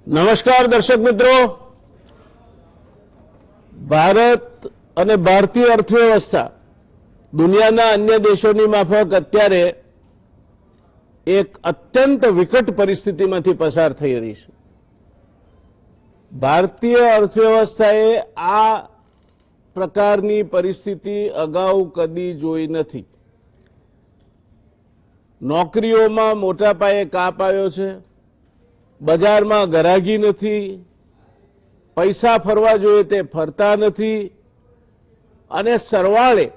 નમસ્કાર દર્શક મિત્રો, ભારત અને ભારતીય અર્થવ્યવસ્થા દુનિયાના અન્ય દેશોની માફક અત્યારે એક અત્યંત વિકટ પરિસ્થિતિમાંથી પસાર થઈ રહી છે. ભારતીય અર્થવ્યવસ્થાએ આ પ્રકારની પરિસ્થિતિ અગાઉ કદી જોઈ નથી. નોકરીઓમાં મોટા પાયે કાપ આવ્યો છે, બજારમાં ગરાગી નથી, પૈસા ફરવા જોઈએ તે ફરતા નથી અને સરવાળે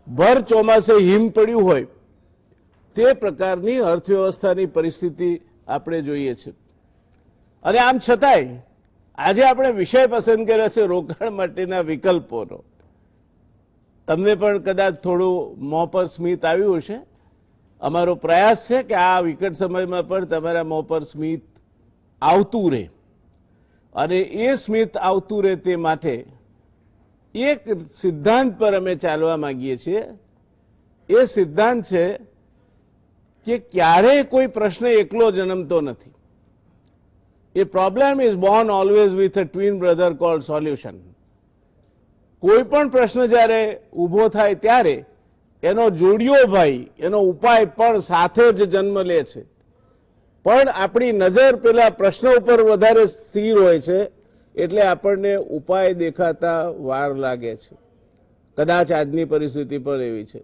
ભર ચોમાસે હિમ પડ્યું હોય તે પ્રકારની અર્થવ્યવસ્થાની પરિસ્થિતિ આપણે જોઈએ છે. અને આમ છતાંય આજે આપણે વિષય પસંદ કર્યો છે રોકાણ માટેના વિકલ્પોનો. તમને પણ કદાચ થોડું મોં પર સ્મિત આવ્યું હશે. અમારો પ્રયાસ છે કે આ વિકટ સમયમાં પણ તમારા મોં પર સ્મિત આવતું રહે, અને એ સ્મિત આવતું રહે તે માટે એક સિદ્ધાંત પર અમે ચાલવા માંગીએ છીએ. એ સિદ્ધાંત છે કે ક્યારેય કોઈ પ્રશ્ન એકલો જન્મતો નથી. A problem is born always with a twin brother called solution. કોઈ પણ પ્રશ્ન જ્યારે ઊભો થાય ત્યારે એનો જોડિયો ભાઈ, એનો ઉપાય પણ સાથે જ જન્મ લે છે. પણ આપણી નજર પેલા પ્રશ્ન ઉપર વધારે સ્થિર હોય છે એટલે આપણને ઉપાય દેખાતા વાર લાગે છે. કદાચ આજની પરિસ્થિતિ પણ એવી છે.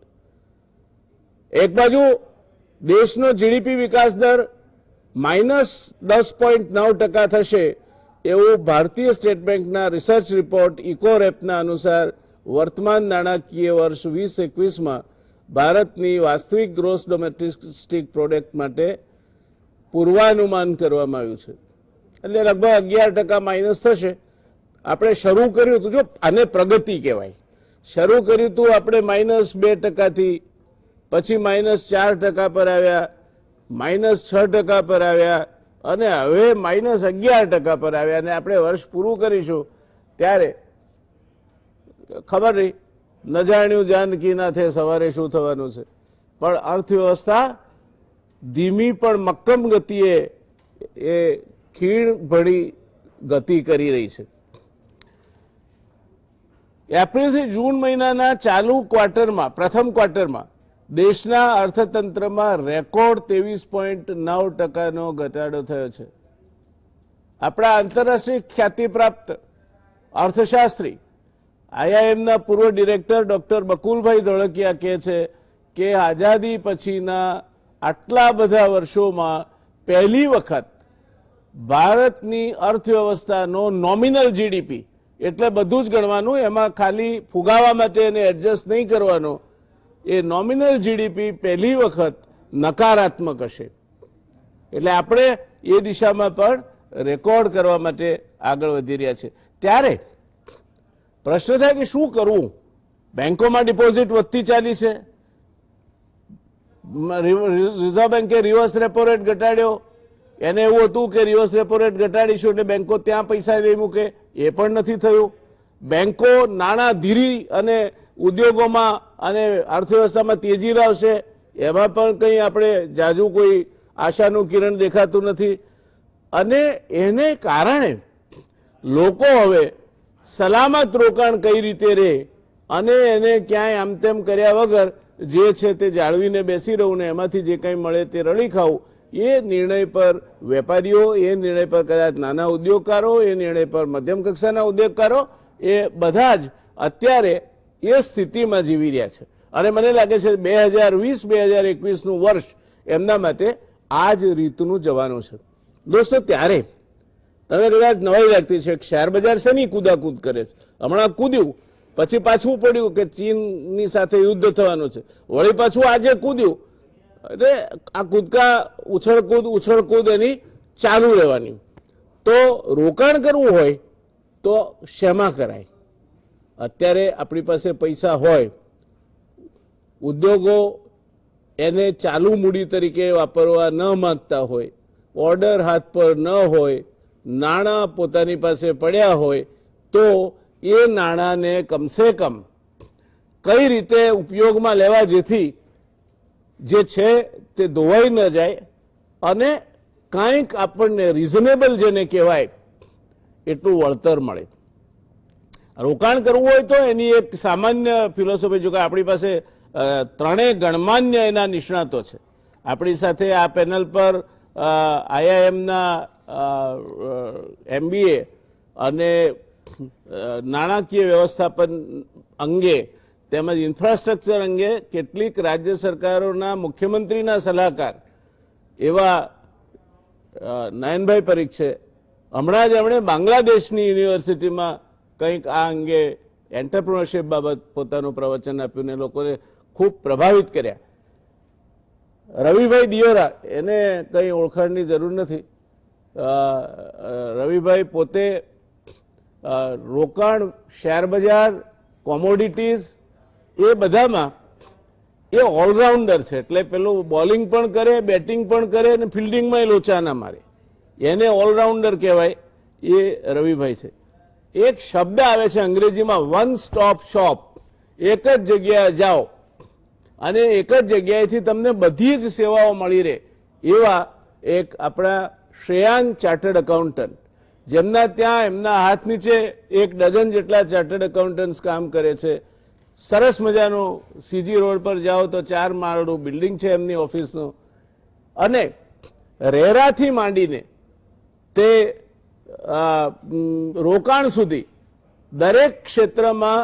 એક બાજુ દેશનો જીડીપી વિકાસ દર -10.9% થશે એવું ભારતીય સ્ટેટ બેંકના રિસર્ચ રિપોર્ટ ઇકોરેપના અનુસાર વર્તમાન નાણાકીય વર્ષ 2021માં ભારતની વાસ્તવિક ગ્રોસ ડોમેસ્ટિક પ્રોડક્ટ માટે પૂર્વાનુમાન કરવામાં આવ્યું છે. એટલે લગભગ 11% માઇનસ થશે. આપણે શરૂ કર્યું હતું, જો આને પ્રગતિ કહેવાય, શરૂ કર્યું હતું આપણે -2%થી, પછી -4% પર આવ્યા, -6% પર આવ્યા અને હવે -11% પર આવ્યા. અને આપણે વર્ષ પૂરું કરીશું ત્યારે ખબર નહીં, ન જાણ્યું જાનકી નાથે સવારે શું થવાનું છે. પણ અર્થવ્યવસ્થા ધીમી પણ મક્કમ ગતિએ એ ખીણ ભળી ગતિ કરી રહી છે. એપ્રિલથી જૂન મહિનાના ચાલુ ક્વાર્ટરમાં, પ્રથમ ક્વાર્ટરમાં દેશના અર્થતંત્રમાં રેકોર્ડ 23.9%નો ઘટાડો થયો છે. આપણા આંતરરાષ્ટ્રીય ખ્યાતિપ્રાપ્ત અર્થશાસ્ત્રી આઈઆઈએમના પૂર્વ ડિરેક્ટર ડોક્ટર બકુલભાઈ ધોળકિયા કહે છે કે આઝાદી પછીના આટલા બધા વર્ષોમાં પહેલી વખત ભારતની અર્થવ્યવસ્થાનો નોમિનલ જીડીપી, એટલે બધું જ ગણવાનું, એમાં ખાલી ફુગાવા માટે એને એડજસ્ટ નહીં કરવાનો, એ નોમિનલ જીડીપી પહેલી વખત નકારાત્મક હશે. એટલે આપણે એ દિશામાં પણ રેકોર્ડ કરવા માટે આગળ વધી રહ્યા છે. ત્યારે પ્રશ્ન થાય કે શું કરવું? બેંકોમાં ડિપોઝિટ વધતી ચાલી છે, રિઝર્વ બેન્કે રિવર્સ રેપો રેટ ઘટાડ્યો. એને એવું હતું કે રિવર્સ રેપો રેટ ઘટાડીશું એટલે બેંકો ત્યાં પૈસા લઈ મૂકે, એ પણ નથી થયું. બેંકો નાણાં ધીરી અને ઉદ્યોગોમાં અને અર્થવ્યવસ્થામાં તેજી લાવશે, એમાં પણ કંઈ આપણે જાજુ કોઈ આશાનું કિરણ દેખાતું નથી. અને એને કારણે લોકો હવે સલામત રોકાણ કઈ રીતે રહે અને એને ક્યાંય આમ તેમ કર્યા વગર જે છે તે જાળવીને બેસી રહું ને એમાંથી જે કંઈ મળે તે રળી ખાવું, એ નિર્ણય પર વેપારીઓ, એ નિર્ણય પર કદાચ નાના ઉદ્યોગકારો, એ નિર્ણય પર મધ્યમ કક્ષાના ઉદ્યોગકારો, એ બધા જ અત્યારે એ સ્થિતિમાં જીવી રહ્યા છે. અને મને લાગે છે 2020-2021નું વર્ષ એમના માટે આ જ રીતનું જવાનું છે. દોસ્તો, ત્યારે તમે કદાચ નવાઈ લાગતી છે, શેર બજાર શેની કૂદાકૂદ કરે છે? હમણાં કૂદ્યું, પછી પાછું પડ્યું કે ચીનની સાથે યુદ્ધ થવાનું છે, વળી પાછું આજે કૂદ્યું. એટલે આ કૂદકા ઉછળકૂદ એની ચાલુ રહેવાની. તો રોકાણ કરવું હોય તો શેમાં કરાય? અત્યારે આપણી પાસે પૈસા હોય, ઉદ્યોગો એને ચાલુ મૂડી તરીકે વાપરવા ન માંગતા હોય, ઓર્ડર હાથ પર ન હોય, નાણાં પોતાની પાસે પડ્યા હોય, તો એ નાણાંને કમસે કમ કઈ રીતે ઉપયોગમાં લેવા જેથી જે છે તે ધોવાઈ ન જાય અને કાંઈક આપણને રિઝનેબલ જેને કહેવાય એટલું વળતર મળે. રોકાણ કરવું હોય તો એની એક સામાન્ય ફિલોસોફી, જો કે આપણી પાસે ત્રણેય ગણમાન્ય એના નિષ્ણાતો છે. આપણી સાથે આ પેનલ પર IIMના MBA અને નાણાકીય વ્યવસ્થાપન અંગે તેમજ ઇન્ફ્રાસ્ટ્રક્ચર અંગે કેટલીક રાજ્ય સરકારોના મુખ્યમંત્રીના સલાહકાર એવા નયનભાઈ પરીખ છે. હમણાં જ એમણે બાંગ્લાદેશની યુનિવર્સિટીમાં કંઈક આ અંગે એન્ટરપ્રિન્યોરશિપ બાબત પોતાનું પ્રવચન આપ્યું ને લોકોને ખૂબ પ્રભાવિત કર્યા. રવિભાઈ દિયોરા, એને કંઈ ઓળખાણની જરૂર નથી. રવિભાઈ પોતે રોકાણ, શેર બજાર, કોમોડિટીઝ એ બધામાં એ ઓલરાઉન્ડર છે. એટલે પેલું બોલિંગ પણ કરે, બેટિંગ પણ કરે અને ફિલ્ડિંગમાં એ લોચા ના મારે. એને ઓલરાઉન્ડર કહેવાય, એ રવિભાઈ છે. એક શબ્દ આવે છે અંગ્રેજીમાં, વન સ્ટોપ શોપ. એક જ જગ્યાએ જાઓ અને એક જ જગ્યાએથી તમને બધી જ સેવાઓ મળી રહે એવા એક આપણા શ્રેયાંગ ચાર્ટર્ડ એકાઉન્ટન્ટ, જેમના ત્યાં એમના હાથ નીચે 1 ડઝન જેટલા ચાર્ટર્ડ એકાઉન્ટન્ટ્સ કામ કરે છે. સરસ મજાનું CG રોડ પર જાઓ તો 4 માળનું બિલ્ડિંગ છે એમની ઓફિસનું. અને રેરાથી માંડીને તે રોકાણ સુધી દરેક ક્ષેત્રમાં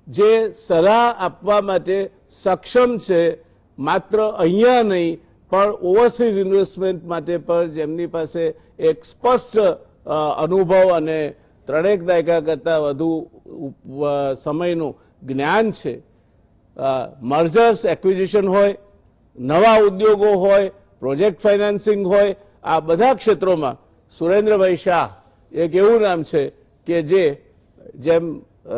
જે સલાહ આપવા માટે સક્ષમ છે. માત્ર અહીંયા નહીં પણ ઓવરસીઝ ઇન્વેસ્ટમેન્ટ માટે પણ જેમની પાસે એક સ્પષ્ટ અનુભવ અને 3 દાયકા કરતાં વધુ સમયનું જ્ઞાન છે. મર્જર્સ એક્વિઝિશન હોય, નવા ઉદ્યોગો હોય, પ્રોજેક્ટ ફાઇનાન્સિંગ હોય, આ બધા ક્ષેત્રોમાં સુરેન્દ્રભાઈ શાહ એક એવું નામ છે કે જેમ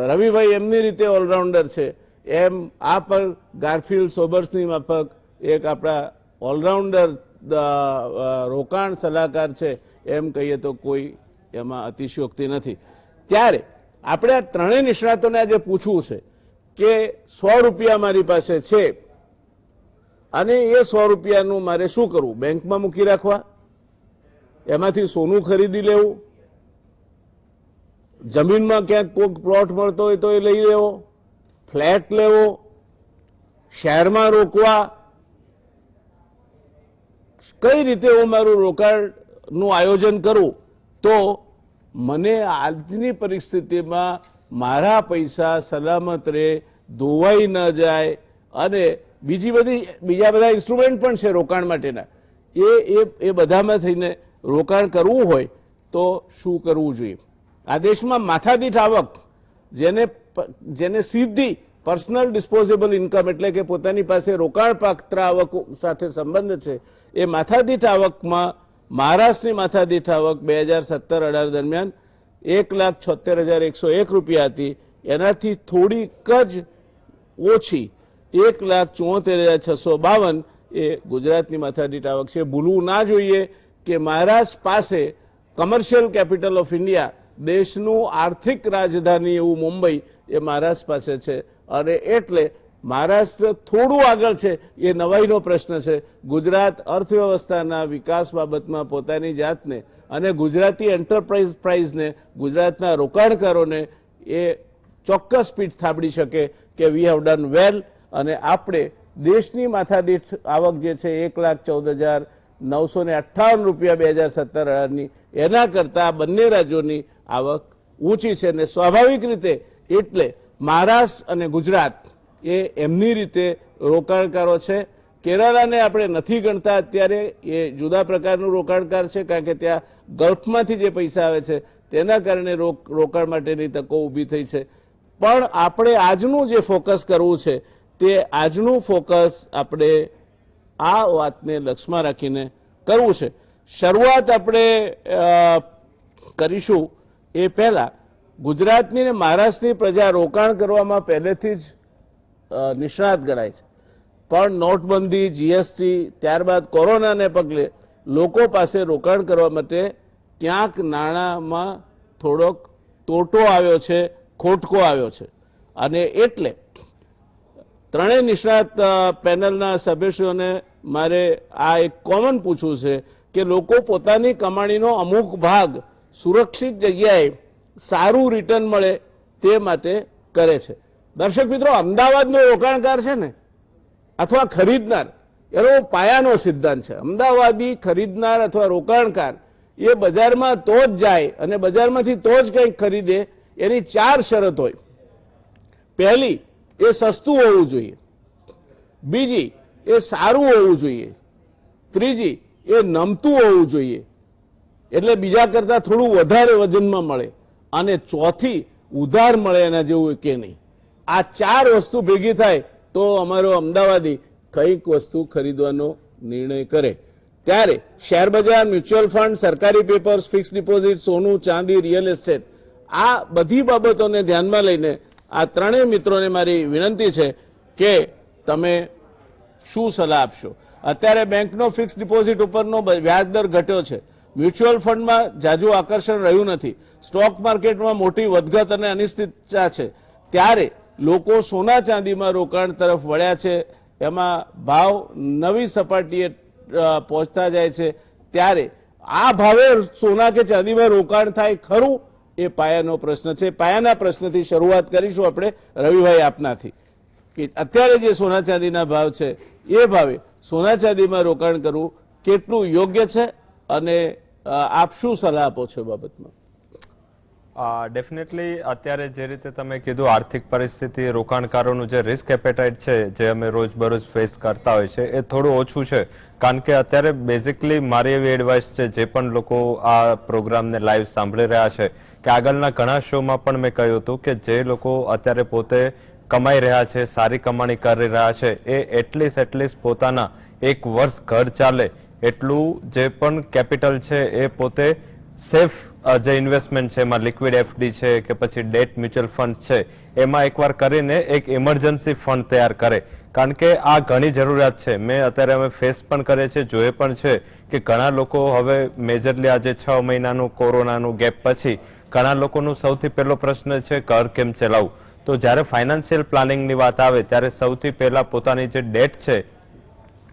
રવિભાઈ એમની રીતે ઓલરાઉન્ડર છે, એમ આ પર ગારફિલ્ડ સોબર્સની માફક એક આપણા ઓલરાઉન્ડર રોકાણ સલાહકાર છે એમ કહીએ તો કોઈ એમાં અતિશયોક્તિ નથી. ત્યારે આપણે આ ત્રણેય નિષ્ણાતોને આજે પૂછવું છે કે 100 રૂપિયા મારી પાસે છે અને એ 100 રૂપિયાનું મારે શું કરવું? બેંકમાં મૂકી રાખવા, એમાંથી સોનું ખરીદી લેવું, જમીનમાં ક્યાંક કોઈક પ્લોટ મળતો હોય તો એ લઈ લેવો, ફ્લેટ લેવો, શહેરમાં રોકવા, કઈ રીતે હું મારું રોકાણનું આયોજન કરું તો મને આજની પરિસ્થિતિમાં મારા પૈસા સલામત રહે, ધોવાઈ ન જાય અને બીજા બધા ઇન્સ્ટ્રુમેન્ટ પણ છે રોકાણ માટેના, એ બધામાં થઈને રોકાણ કરવું હોય તો શું કરવું જોઈએ? આ દેશમાં માથાદીઠ આવક, જેને સીધી પર્સનલ ડિસ્પોઝેબલ ઇન્કમ એટલે કે પોતાની પાસે રોકાણ પાત્ર આવક સાથે સંબંધ છે, એ માથાદીઠ આવકમાં મહારાષ્ટ્રની માથાદીઠ આવક 2017-18 દરમિયાન 1,76,101 રૂપિયા હતી. એનાથી થોડીક જ ઓછી 1,74,652 એ ગુજરાતની માથાદીઠ આવક છે. ભૂલવું ના જોઈએ કે મહારાષ્ટ્ર પાસે કમર્શિયલ કેપિટલ ઓફ ઇન્ડિયા, દેશનું આર્થિક રાજધાની એવું મુંબઈ એ મહારાષ્ટ્ર પાસે છે અને એટલે મહારાષ્ટ્ર થોડું આગળ છે એ નવાઈનો પ્રશ્ન છે. ગુજરાત અર્થવ્યવસ્થાના વિકાસ બાબતમાં પોતાની જાતને અને ગુજરાતી એન્ટરપ્રાઇઝને, ગુજરાતના રોકાણકારોને એ ચોક્કસ પીઠ થાબડી શકે કે વી હેવ ડન વેલ. અને આપણે દેશની માથાદીઠ આવક જે છે 1,14,958 રૂપિયા 2017-18ની, એના કરતાં બંને રાજ્યોની આવક ઊંચી છે અને સ્વાભાવિક રીતે એટલે મહારાષ્ટ્ર અને ગુજરાત એ એમની રીતે રોકાણકારો છે. કેરાલાને આપણે નથી ગણતા અત્યારે, એ જુદા પ્રકારનું રોકાણકાર છે કારણ કે ત્યાં ગલ્ફમાંથી જે પૈસા આવે છે તેના કારણે રોકાણ માટેની તકો ઊભી થઈ છે. પણ આપણે આજનું જે ફોકસ કરવું છે તે આજનું ફોકસ આપણે આ વાતને લક્ષમાં રાખીને કરવું છે. શરૂઆત આપણે કરીશું એ પહેલા ગુજરાતની અને મહારાષ્ટ્રની પ્રજા રોકાણ કરવામાં પહેલેથી જ નિષ્ણાત ગણાય છે, પણ નોટબંધી, GST ત્યારબાદ કોરોનાને પગલે લોકો પાસે રોકાણ કરવા માટે ક્યાંક નાણાંમાં થોડોક તોટો આવ્યો છે, ખોટકો આવ્યો છે. અને એટલે ત્રણેય નિષ્ણાત પેનલના સભ્યશ્રીઓને મારે આ એક કોમન પૂછવું છે કે લોકો પોતાની કમાણીનો અમુક ભાગ સુરક્ષિત જગ્યાએ સારું રિટર્ન મળે તે માટે કરે છે. દર્શક મિત્રો, અમદાવાદનો રોકાણકાર છે ને અથવા ખરીદનાર, એનો પાયાનો સિદ્ધાંત છે. અમદાવાદી ખરીદનાર અથવા રોકાણકાર એ બજારમાં તો જ જાય અને બજારમાંથી તો જ કંઈક ખરીદે, એની 4 શરત હોય. પહેલી, એ સસ્તું હોવું જોઈએ. બીજી, એ સારું હોવું જોઈએ. ત્રીજી, એ નમતું હોવું જોઈએ, એટલે બીજા કરતા થોડું વધારે વજનમાં મળે. અને ચોથી, ઉધાર મળે એના જેવું કે નહીં. આ 4 વસ્તુ ભેગી થાય તો અમારો અમદાવાદી કંઈક વસ્તુ ખરીદવાનો નિર્ણય કરે. ત્યારે શેર બજાર, મ્યુચ્યુઅલ ફંડ, સરકારી પેપર્સ, ફિક્સ ડિપોઝિટ, સોનું, ચાંદી, રિયલ એસ્ટેટ, આ બધી બાબતોને ધ્યાનમાં લઈને આ ત્રણેય મિત્રોને મારી વિનંતી છે કે તમે શું સલાહ આપશો. અત્યારે બેંકનો ફિક્સ ડિપોઝિટ ઉપરનો વ્યાજ દર ઘટ્યો છે. મ્યુચ્યુઅલ ફંડમાં જાજુ આકર્ષણ રહ્યું નથી. સ્ટોક માર્કેટમાં મોટી વધઘટ અને અનિશ્ચિતતા છે. ત્યારે લોકો સોના ચાંદીમાં રોકાણ તરફ વળ્યા છે. એમાં ભાવ નવી સપાટીએ પહોંચતા જાય છે. ત્યારે આ ભાવે સોના કે ચાંદીમાં રોકાણ થાય ખરું, એ પાયાનો પ્રશ્ન છે. પાયાના પ્રશ્નથી શરૂઆત કરીશું આપણે રવિભાઈ આપનાથી, કે અત્યારે જે સોના ચાંદીના ભાવ છે એ ભાવે સોના ચાંદીમાં રોકાણ કરવું કેટલું યોગ્ય છે અને આપ શું સલાહ આપો છો બાબતમાં? ડેફિનેટલી અત્યારે જે રીતે તમે કીધું, આર્થિક પરિસ્થિતિ, રોકાણકારોનું જે રિસ્ક એપેટાઇટ છે જે અમે રોજબરોજ ફેસ કરતા હોય છે એ થોડું ઓછું છે. કારણ કે અત્યારે બેઝિકલી મારી એવી એડવાઇસ છે, જે પણ લોકો આ પ્રોગ્રામને લાઈવ સાંભળી રહ્યા છે, કે આગળના ઘણા શોમાં પણ મેં કહ્યું હતું કે જે લોકો અત્યારે પોતે કમાઈ રહ્યા છે, સારી કમાણી કરી રહ્યા છે, એ એટલીસ્ટ પોતાના 1 વર્ષ ઘર ચાલે એટલું જે પણ કેપિટલ છે એ પોતે સેફ જે ઇન્વેસ્ટમેન્ટ છે, એમાં લિક્વિડ એફડી છે કે પછી ડેટ મ્યુચ્યુઅલ ફંડ છે, એમાં એકવાર કરીને એક ઇમરજન્સી ફંડ તૈયાર કરે. કારણ કે આ ઘણી જરૂરિયાત છે. મેં અત્યારે અમે ફેસ પણ કરે છે, જોઈએ પણ છે કે ઘણા લોકો હવે મેજરલી આજે 6 મહિનાનું કોરોનાનું ગેપ પછી ઘણા લોકોનું સૌથી પહેલો પ્રશ્ન છે ઘર કેમ ચલાવવું. તો જ્યારે ફાઇનાન્શિયલ પ્લાનિંગની વાત આવે ત્યારે સૌથી પહેલા પોતાની જે ડેટ છે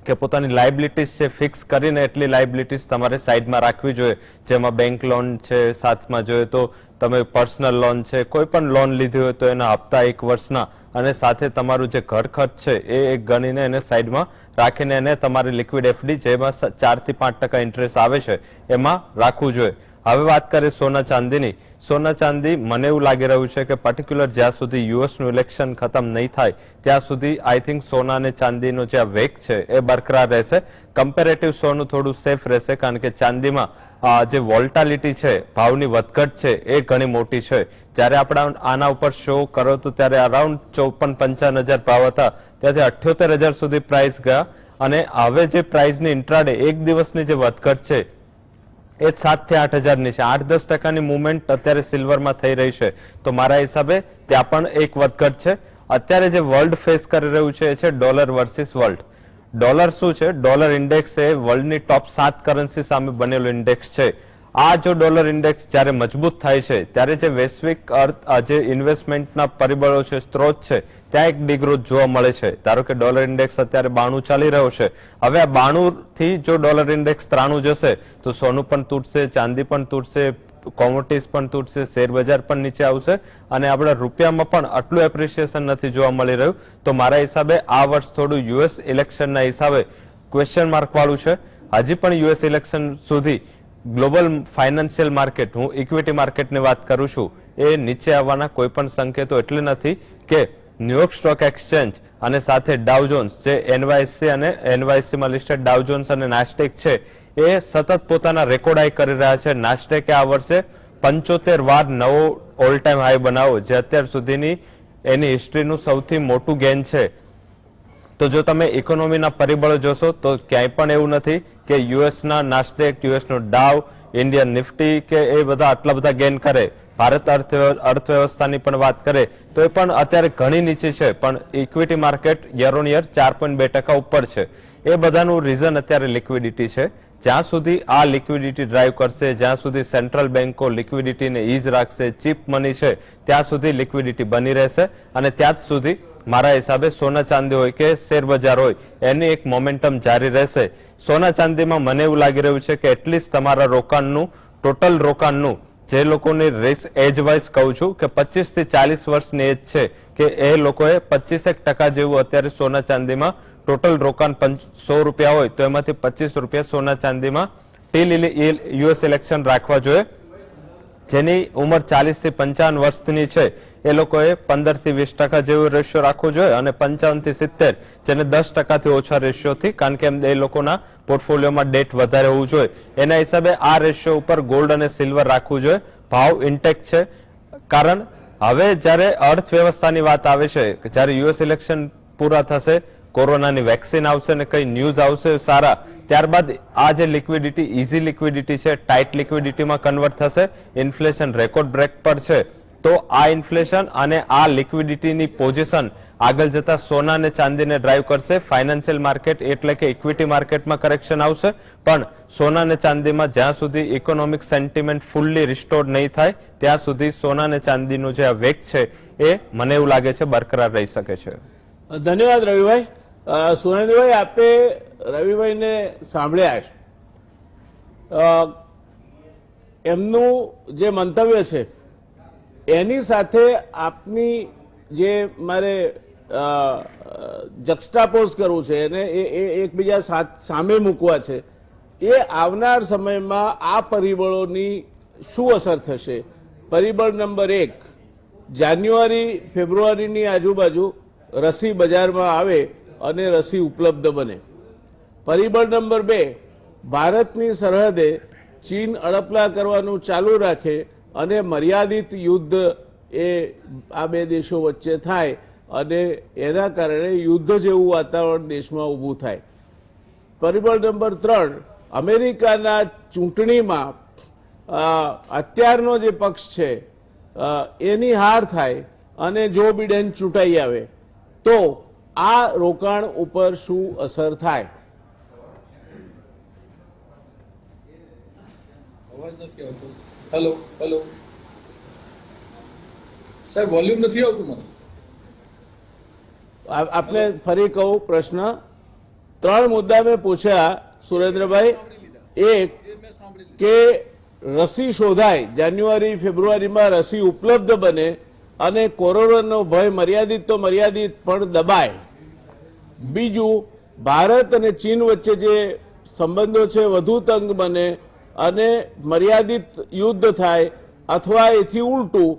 કે પોતાની લાયબિલિટીઝ છે ફિક્સ કરીને એટલી લાયબિલિટીઝ તમારે સાઈડમાં રાખવી જોઈએ, જેમાં બેંક લોન છે, સાથમાં જોઈએ તો તમે પર્સનલ લોન છે, કોઈ પણ લોન લીધી હોય તો એના હપ્તા 1 વર્ષના, અને સાથે તમારું જે ઘર ખર્ચ છે એ એક ગણીને એને સાઈડમાં રાખીને એને તમારી લિક્વિડ એફડી જેમાં 4 થી 5% ઇન્ટરેસ્ટ આવે છે એમાં રાખવું જોઈએ. હવે વાત કરીએ સોના ચાંદીની. સોના ચાંદી મને એવું લાગી રહ્યું છે કે પર્ટિક્યુલર જ્યાં સુધી યુએસનું ઇલેક્શન ખતમ નહીં થાય ત્યાં સુધી આઈ થિંક સોના અને ચાંદીનો જે વેગ છે એ બરકરાર રહેશે. કમ્પેરેટિવ સોનું થોડું સેફ રહેશે, કારણ કે ચાંદીમાં જે વોલ્ટાલિટી છે, ભાવની વધઘટ છે એ ઘણી મોટી છે. જ્યારે આપણે આના ઉપર શો કરો તો ત્યારે અરાઉન્ડ 54-55 હજાર ભાવ હતા, ત્યાંથી 78,000 સુધી પ્રાઇસ ગયા. અને હવે જે પ્રાઇસની ઇન્ટ્રાડે એક દિવસની જે વધઘટ છે એ 7 થી 8 હજારની છે. 8-10% મુવમેન્ટ અત્યારે સિલ્વરમાં થઈ રહી છે. તો મારા હિસાબે ત્યાં પણ એક વધઘટ છે. અત્યારે જે વર્લ્ડ ફેસ કરી રહ્યું છે એ છે ડોલર વર્સિસ વર્લ્ડ. ડોલર શું છે? ડોલર ઇન્ડેક્સ એ વર્લ્ડની ટોપ 7 કરન્સી સામે બનેલો ઇન્ડેક્સ છે. આ જો ડોલર ઇન્ડેક્સ જ્યારે મજબૂત થાય છે ત્યારે જે વૈશ્વિક જે ઇન્વેસ્ટમેન્ટના પરિબળો છે, સ્ત્રોત છે, ત્યાં એક ડિગ્રોથ જોવા મળે છે. ધારો કે ડોલર ઇન્ડેક્સ અત્યારે 92 ચાલી રહ્યો છે. હવે આ 92 થી જો ડોલર ઇન્ડેક્સ 93 જશે તો સોનું પણ તૂટશે, ચાંદી પણ તૂટશે, કોમોડિટીઝ પણ તૂટશે, શેર બજાર પણ નીચે આવશે, અને આપણા રૂપિયામાં પણ આટલું એપ્રિસિએશન નથી જોવા મળી રહ્યું. તો મારા હિસાબે આ વર્ષ થોડું યુએસ ઇલેક્શનના હિસાબે ક્વેશ્ચન માર્ક વાળું છે. હજી પણ યુએસ ઇલેક્શન સુધી ગ્લોબલ ફાઇનાન્શિયલ માર્કેટ, હું ઇક્વિટી માર્કેટની વાત કરું છું, એ નીચે આવવાના કોઈ પણ સંકેતો એટલે નથી કે ન્યુયોર્ક સ્ટોક એક્સચેન્જ અને સાથે ડાઉ જોન્સ, જે એનવાયસી અને એનવાયસીમાં લિસ્ટેડ ડાઉ જોન્સ અને નાસ્ટેક છે, એ સતત પોતાના રેકોર્ડ હાઈ કરી રહ્યા છે. નાસ્ટેકે આ વર્ષે 75 વાર નવો ઓલ ટાઈમ હાઈ બનાવો, જે અત્યાર સુધીની એની હિસ્ટ્રીનું સૌથી મોટું ગેન છે. તો જો તમે ઇકોનોમીના પરિબળો જોશો તો ક્યાંય પણ એવું નથી કે યુએસના નાસ્ટેક, યુએસનો ડાવ, ઇન્ડિયન નિફ્ટી કે એ બધા આટલા બધા ગેન કરે. ભારત અર્થવ્યવસ્થાની પણ વાત કરે તો એ પણ અત્યારે ઘણી નીચે છે, પણ equity market year on year 4.2% ઉપર છે. એ બધાનું રીઝન અત્યારે લિક્વિડિટી છે. જ્યાં સુધી આ લિક્વિડિટી ડ્રાઈવ કરશે, જ્યાં સુધી સેન્ટ્રલ બેન્કો લિક્વિડિટીને ઈઝ રાખશે, ચીપ મની છે, ત્યાં સુધી લિક્વિડિટી બની રહેશે, અને ત્યાં જ સુધી મારા હિસાબે સોના ચાંદી હોય કે શેર બજાર હોય એની એક મોમેન્ટમ જારી રહેશે. સોના ચાંદીમાં મને એવું લાગી રહ્યું છે કે એટલીસ્ટ તમારા રોકાણનું ટોટલ રોકાણનું જે લોકોની રિસ્ક એજ વાઇઝ કહું છું કે 25 થી 40 વર્ષની એજ છે કે એ લોકોએ 25% જેવું અત્યારે સોના ચાંદીમાં ટોટલ રોકાણ 100 રૂપિયા હોય તો એમાંથી 25 રૂપિયા સોના ચાંદીમાં ટીલ યુએસ ઇલેક્શન રાખવા જોઈએ. જેની ઉંમર 40 થી 55 વર્ષની છે એ લોકોએ 15 થી 20% જેવો રેશિયો રાખવો જોઈએ અને 55 થી 70 જેને 10% થી ઓછા રેશિયોથી, કારણ કે એ લોકોના પોર્ટફોલિયોમાં ડેટ વધારે હોવું જોઈએ. એના હિસાબે આ રેશિયો ઉપર ગોલ્ડ અને સિલ્વર રાખવું જોઈએ. ભાવ ઇન્ટેક છે, કારણ હવે જ્યારે અર્થવ્યવસ્થાની વાત આવે છે, જ્યારે યુએસ ઇલેક્શન પૂરા થશે, કોરોનાની વેક્સિન આવશે ને કઈ ન્યૂઝ આવશે સારા, ત્યારબાદ આ જે લિક્વિડિટી, ઇઝી લિક્વિડિટી છે, ટાઈટ લિક્વિડિટીમાં કન્વર્ટ થશે. ઇન્ફ્લેશન રેકોર્ડ બ્રેક પર છે, તો આ ઇન્ફ્લેશન અને આ લિક્વિડિટીની પોઝિશન આગળ જતા સોના અને ચાંદીને ડ્રાઈવ કરશે. ફાઇનાન્શિયલ માર્કેટ એટલે કે ઇક્વિટી માર્કેટમાં કરેક્શન આવશે, પણ સોના અને ચાંદીમાં જ્યાં સુધી ઇકોનોમિક સેન્ટિમેન્ટ ફૂલ્લી રિસ્ટોર્ડ નહીં થાય ત્યાં સુધી સોના અને ચાંદીનું જે આ વેગ છે એ મને એવું લાગે છે બરકરાર રહી શકે છે. ધન્યવાદ રવિભાઈ. સુરેન્દ્રભાઈ, આપે રવિભાઈને સાંભળ્યા છે, એમનું જે મંતવ્ય છે એની સાથે આપની જે મારે જક્સ્ટાપોઝ કરવું છે એને એકબીજા સામે મૂકવા છે, એ આવનાર સમયમાં આ પરિબળોની શું અસર થશે? પરિબળ નંબર 1, જાન્યુઆરી ફેબ્રુઆરીની આજુબાજુ રસી બજારમાં આવે અને રસી ઉપલબ્ધ બને. પરિબળ નંબર 2, ભારતની સરહદે ચીન અડપલા કરવાનું ચાલુ રાખે અને મર્યાદિત યુદ્ધ એ આ બે દેશો વચ્ચે થાય અને એના કારણે યુદ્ધ જેવું વાતાવરણ દેશમાં ઊભું થાય. પરિબળ નંબર 3, અમેરિકાના ચૂંટણીમાં અત્યારનો જે પક્ષ છે એની હાર થાય અને જો બિડેન ચૂંટાઈ આવે તો આ રોકાણ ઉપર શું અસર થાય? અવાજ નથી આવતો. હેલો હેલો સાહેબ, વોલ્યુમ નથી આવતું મને. આપને ફરી કહું પ્રશ્ન. 3 મુદ્દા મેં પૂછ્યા સુરેન્દ્રભાઈ. એક કે રસી શોધાય, જાન્યુઆરી ફેબ્રુઆરીમાં રસી ઉપલબ્ધ બને અને કોરોનાનો ભય મર્યાદિત તો મર્યાદિત પણ દબાય. બીજું, ભારત અને ચીન વચ્ચે જે સંબંધો છે વધુ તંગ બને અને મર્યાદિત યુદ્ધ થાય અથવા એથી ઉલટું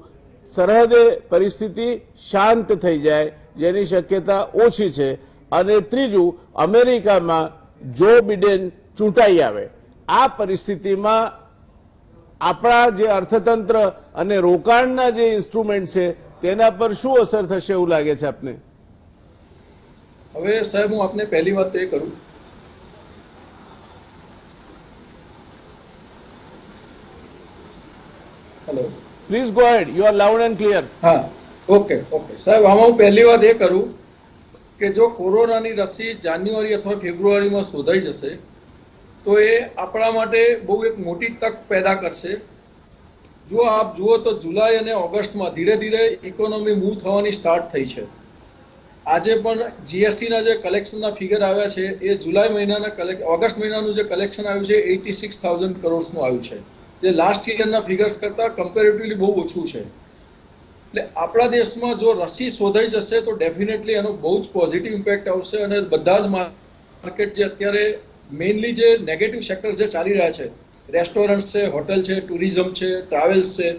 સરહદે પરિસ્થિતિ શાંત થઈ જાય જેની શક્યતા ઓછી છે. અને ત્રીજું, અમેરિકામાં જો બિડેન ચૂંટાઈ આવે. આ પરિસ્થિતિમાં આપણા જે અર્થતંત્ર અને રોકાણના જે ઇન્સ્ટ્રુમેન્ટ છે તેના પર શું અસર થશે એવું લાગે છે આપને? હવે સાહેબ, હું આપને પહેલી વાત તો એ કરું, hello please go ahead, you are loud and clear. હા, ઓકે ઓકે સાહેબ, આમાં હું પહેલી વાત એ કરું કે જો કોરોનાની રસી જાન્યુઆરી અથવા ફેબ્રુઆરીમાં શોધાઈ જશે તો એ આપણા માટે બહુ એક મોટી તક પેદા કરશે. જો આપ જુઓ તો જુલાઈ અને ઓગસ્ટમાં ધીરે ધીરે ઇકોનોમી મૂવ થવાની સ્ટાર્ટ થઈ છે. આજે પણ જીએસટીના જે કલેક્શનના ફિગર આવ્યા છે એ જુલાઈ મહિનાના ઓગસ્ટ મહિનાનું જે કલેક્શન આવ્યું છે 86,000 કરોડનું આવ્યું છે, જે લાસ્ટ યરના ફિગર્સ કરતાં કમ્પેરેટિવલી બહુ ઓછું છે. એટલે આપણા દેશમાં જો રસી શોધાઈ જશે તો ડેફિનેટલી એનો બહુ જ પોઝિટિવ ઇમ્પેક્ટ આવશે અને બધા જ માર્કેટ જે અત્યારે મેઇનલી જે નેગેટિવ સેક્ટર્સ જે ચાલી રહ્યા છે, રેસ્ટોરન્ટ્સ છે, હોટલ છે, ટુરિઝમ છે, ટ્રાવેલ્સ છે,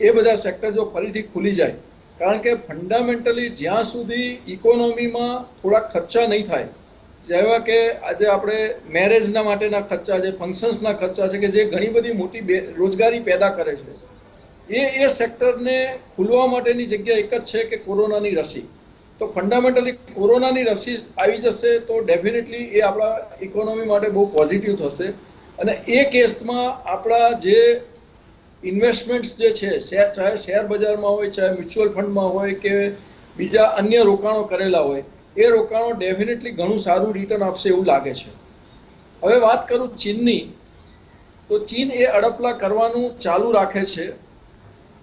એ બધા સેક્ટર જો ફરીથી ખુલી જાય, કારણ કે ફંડામેન્ટલી જ્યાં સુધી ઇકોનોમીમાં થોડા ખર્ચા નહીં થાય, જેવા કે આજે આપણે મેરેજના માટેના ખર્ચા છે, ફંક્શન્સના ખર્ચા છે કે જે ઘણી બધી મોટી રોજગારી પેદા કરે છે, એ સેક્ટરને ખુલવા માટેની જગ્યા એક જ છે કે કોરોનાની રસી. તો ફંડામેન્ટલી કોરોનાની રસી આવી જશે તો ડેફિનેટલી એ આપણા ઇકોનોમી માટે બહુ પોઝિટિવ થશે. અને એ કેસમાં આપણા જે ઇન્વેસ્ટમેન્ટ્સ જે છે, ચાહે શેર બજારમાં હોય, ચાહે મ્યુચ્યુઅલ ફંડમાં હોય કે બીજા અન્ય રોકાણો કરેલા હોય, એ રોકાણો ડેફિનેટલી ઘણું સારું રિટર્ન આપશે એવું લાગે છે. હવે વાત કરું ચીનની, તો ચીન એ અડપલા કરવાનું ચાલુ રાખે છે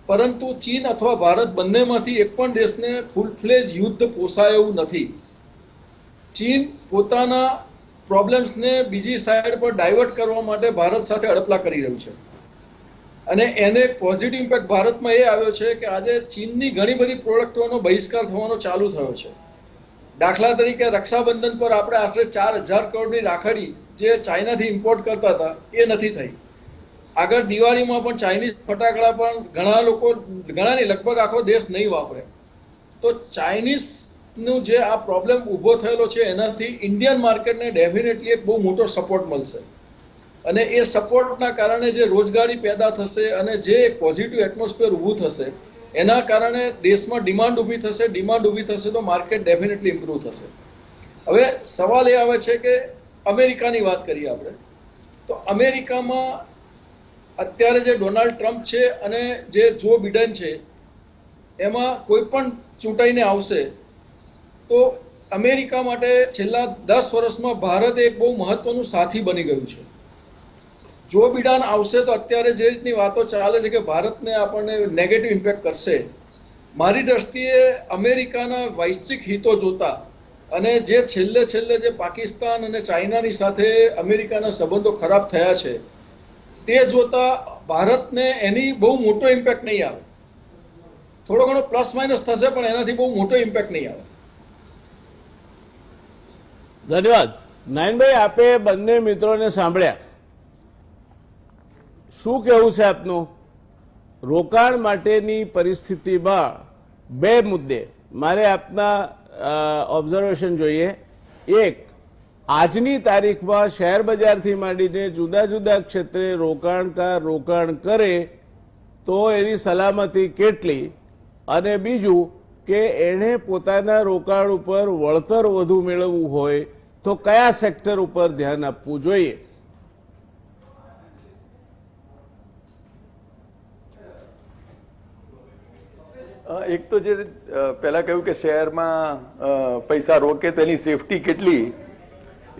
પરંતુ ચીન અથવા ભારત બંનેમાંથી એક પણ દેશને ફૂલ ફ્લેજ યુદ્ધ પોસાય એવું નથી. ચીન પોતાના પ્રોબ્લેમ્સને બીજી સાઈડ પર ડાયવર્ટ કરવા માટે ભારત સાથે અડપલા કરી રહ્યું છે અને એને પોઝિટિવ ઇમ્પેક્ટ ભારતમાં એ આવ્યો છે કે આજે ચીનની ઘણી બધી પ્રોડક્ટોનો બહિષ્કાર થવાનો ચાલુ થયો છે. દાખલા તરીકે રક્ષાબંધન પર આપણે આશરે 4,000 કરોડની રાખડી જે ચાઇનાથી ઇમ્પોર્ટ કરતા હતા એ નથી થઈ. આગળ દિવાળીમાં પણ ચાઇનીઝ ફટાકડા પણ ઘણા લોકો, ઘણા નહીં, લગભગ આખો દેશ નહીં વાપરે. તો ચાઇનીઝનું જે આ પ્રોબ્લેમ ઊભો થયેલો છે એનાથી ઇન્ડિયન માર્કેટને ડેફિનેટલી એક બહુ મોટો સપોર્ટ મળશે અને એ સપોર્ટના કારણે જે રોજગારી પેદા થશે અને જે એક પોઝિટિવ એટમોસ્ફિયર ઊભું થશે એના કારણે દેશમાં ડિમાન્ડ ઊભી થશે. ડિમાન્ડ ઊભી થશે તો માર્કેટ ડેફિનેટલી ઇમ્પ્રૂવ થશે. હવે સવાલ એ આવે છે કે અમેરિકાની વાત કરીએ આપણે, તો અમેરિકામાં અત્યારે જે ડોનાલ્ડ ટ્રમ્પ છે અને જે જો બિડન છે એમાં કોઈ પણ ચૂંટાઈને આવશે તો અમેરિકા માટે છેલ્લા 10 વર્ષમાં ભારત એક બહુ મહત્વનું સાથી બની ગયું છે. જો બિડન આવશે તો અત્યારે જે રીતની વાતો ચાલે છે કે ભારતને આપણને નેગેટિવ ઇમ્પેક્ટ કરશે, મારી દ્રષ્ટિએ અમેરિકાના વૈશ્વિક હિતો જોતા અને જે છેલ્લે જે પાકિસ્તાન અને ચાઇનાની સાથે અમેરિકાના સંબંધો ખરાબ થયા છે તે જોતા ભારતને એની બહુ મોટો ઇમ્પેક્ટ નહીં આવે. થોડો ઘણો પ્લસ માઇનસ થશે પણ એનાથી બહુ મોટો ઇમ્પેક્ટ નહીં આવે. ધન્યવાદ. નયનભાઈ, આપે બંને મિત્રોને સાંભળ્યા, શું કહેવું છે આપનું? રોકાણ માટેની પરિસ્થિતિમાં બે મુદ્દે મારે આપના ઓબ્ઝર્વેશન જોઈએ. એક, આજની તારીખમાં શેર બજારથી માંડીને જુદા જુદા ક્ષેત્રે રોકાણકાર રોકાણ કરે તો એની સલામતી કેટલી, અને બીજું કે એણે પોતાના રોકાણ ઉપર વળતર વધુ મેળવવું હોય તો કયા સેક્ટર ઉપર ધ્યાન આપવું જોઈએ? એક તો જે પહેલા કહ્યું કે શહેરમાં પૈસા રોકે તેની સેફટી કેટલી,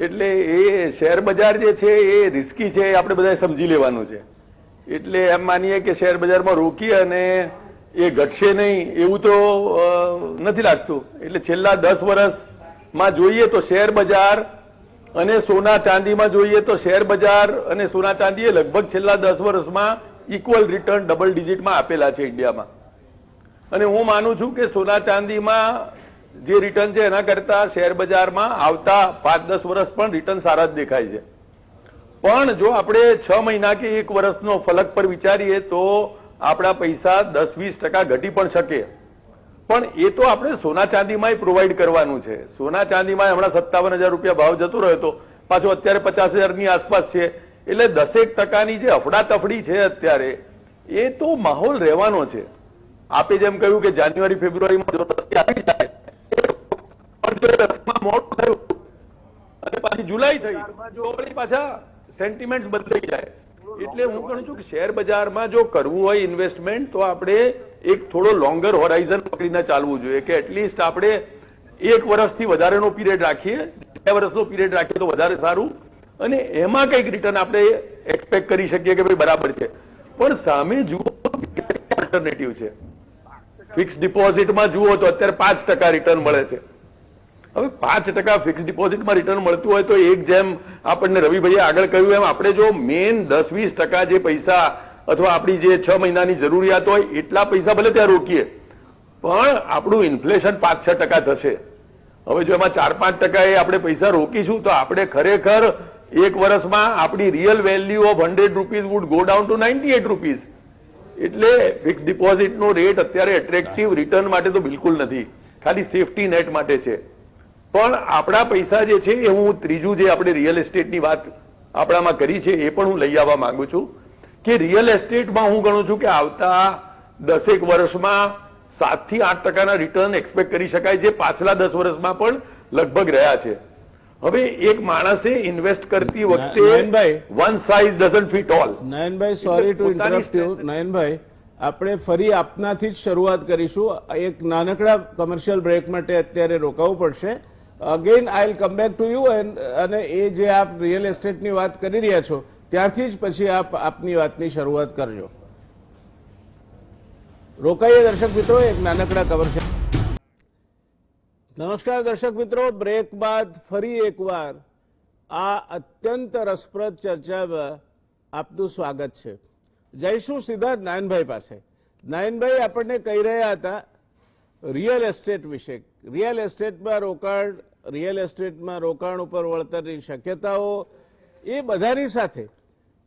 એટલે એ શેર બજાર જે છે એ રિસ્કી છે, એ આપણે બધાએ સમજી લેવાનું છે. એટલે એમ માનીએ કે શેર બજારમાં રોકીએ અને એ ઘટશે નહીં એવું તો નથી લાગતું. એટલે છેલ્લા 10 વર્ષમાં જોઈએ તો શેર બજાર અને સોના ચાંદીમાં જોઈએ તો શેર બજાર અને સોના ચાંદીએ લગભગ છેલ્લા 10 વર્ષમાં ઇક્વલ રિટર્ન ડબલ ડિજિટમાં આપેલા છે ઇન્ડિયામાં. અને હું માનું છું કે સોના ચાંદીમાં જે રિટર્ન છે એના કરતા શેર બજારમાં આવતા 5-10 વર્ષ પણ રિટર્ન સારા જ દેખાય છે. પણ જો આપણે 6 મહિના કે 1 વર્ષનો ફલક પર વિચારીએ તો આપણા પૈસા 10-20% ઘટી પણ શકે. પણ એ તો આપણે સોના ચાંદીમાં પ્રોવાઈડ કરવાનું છે. સોના ચાંદીમાં હમણાં 57,000 રૂપિયા ભાવ જતો રહ્યો હતો, પાછો અત્યારે 50,000ની આસપાસ છે. એટલે 10% જે અફડાતફડી છે અત્યારે, એ તો માહોલ રહેવાનો છે. આપે જેમ કહ્યું કે જાન્યુઆરી ફેબ્રુઆરીમાં જો રસી આવી જાય પણ જો રસીમાં મોડું થયું અને પાછી જુલાઈ થઈ જો વળી પાછા સેન્ટિમેન્ટ્સ બદલાઈ જાય. એટલે હું કહું છું કે શેર બજારમાં જો કરવું હોય ઇન્વેસ્ટમેન્ટ તો આપણે એક થોડો લોંગર હોરાઇઝન પકડીને ચાલવું જોઈએ કે એટલીસ્ટ આપણે 1 વર્ષથી વધારેનો પીરિયડ રાખીએ, 2 વર્ષનો પીરિયડ રાખીએ તો વધારે સારું, અને એમાં કંઈક રિટર્ન આપણે એક્સપેક્ટ કરી શકીએ કે ભાઈ બરાબર છે. પણ સામે જુઓ ઓલ્ટરનેટિવ છે. ફિક્સ ડિપોઝિટમાં જુઓ તો અત્યારે 5% રિટર્ન મળે છે. હવે 5% ફિક્સ ડિપોઝિટમાં રિટર્ન મળતું હોય તો એક જેમ આપણને રવિભાઈએ આગળ કહ્યું એમ આપણે જો મેઇન 10-20% જે પૈસા અથવા આપણી જે 6 મહિનાની જરૂરિયાત હોય એટલા પૈસા ભલે ત્યાં રોકીએ, પણ આપણું ઇન્ફ્લેશન 5-6% થશે. હવે જો એમાં 4-5% એ આપણે પૈસા રોકીશું તો આપણે ખરેખર 1 વર્ષમાં આપણી real value of 100 rupees would go down to 98 rupees. એટલે ફિક્સ ડિપોઝિટનો રેટ અત્યારે એટ્રેક્ટિવ રિટર્ન માટે તો બિલકુલ નથી, ખાલી સેફટી નેટ માટે છે. પણ આપણા પૈસા જે છે એ હું ત્રીજું જે આપણે રિયલ એસ્ટેટની વાત આપણામાં કરી છે એ પણ હું લઈ આવવા માંગુ છું કે રિયલ એસ્ટેટમાં હું ગણું છું કે આવતા 10 વર્ષમાં 7-8% રિટર્ન એક્સપેક્ટ કરી શકાય, જે પાછલા 10 વર્ષમાં પણ લગભગ રહ્યા છે. હવે એક માણસે ઇન્વેસ્ટ કરતી વખતે one size doesn't fit all. Nayanbhai, sorry to interrupt you. Nayanbhai, આપણે ફરી આપનાથી જ શરૂઆત કરીશું. એક નાનકડા કમર્શિયલ બ્રેક માટે અત્યારે રોકાવું પડશે. Again I will come back to you. અને એ જે આપ રિયલ એસ્ટેટની વાત કરી રહ્યા છો ત્યાંથી જ પછી આપ આપની વાતની શરૂઆત કરજો. રોકાઈએ દર્શક મિત્રો એક નાનકડા કવર છે. નમસ્કાર દર્શક મિત્રો, બ્રેક બાદ ફરી એકવાર આ અત્યંત રસપ્રદ ચર્ચામાં આપનું સ્વાગત છે. જઈશું સીધા નયનભાઈ પાસે. નયનભાઈ આપણને કહી રહ્યા હતા રિયલ એસ્ટેટ વિશે, રિયલ એસ્ટેટમાં રોકાણ ઉપર વળતરની શક્યતાઓ, એ બધાની સાથે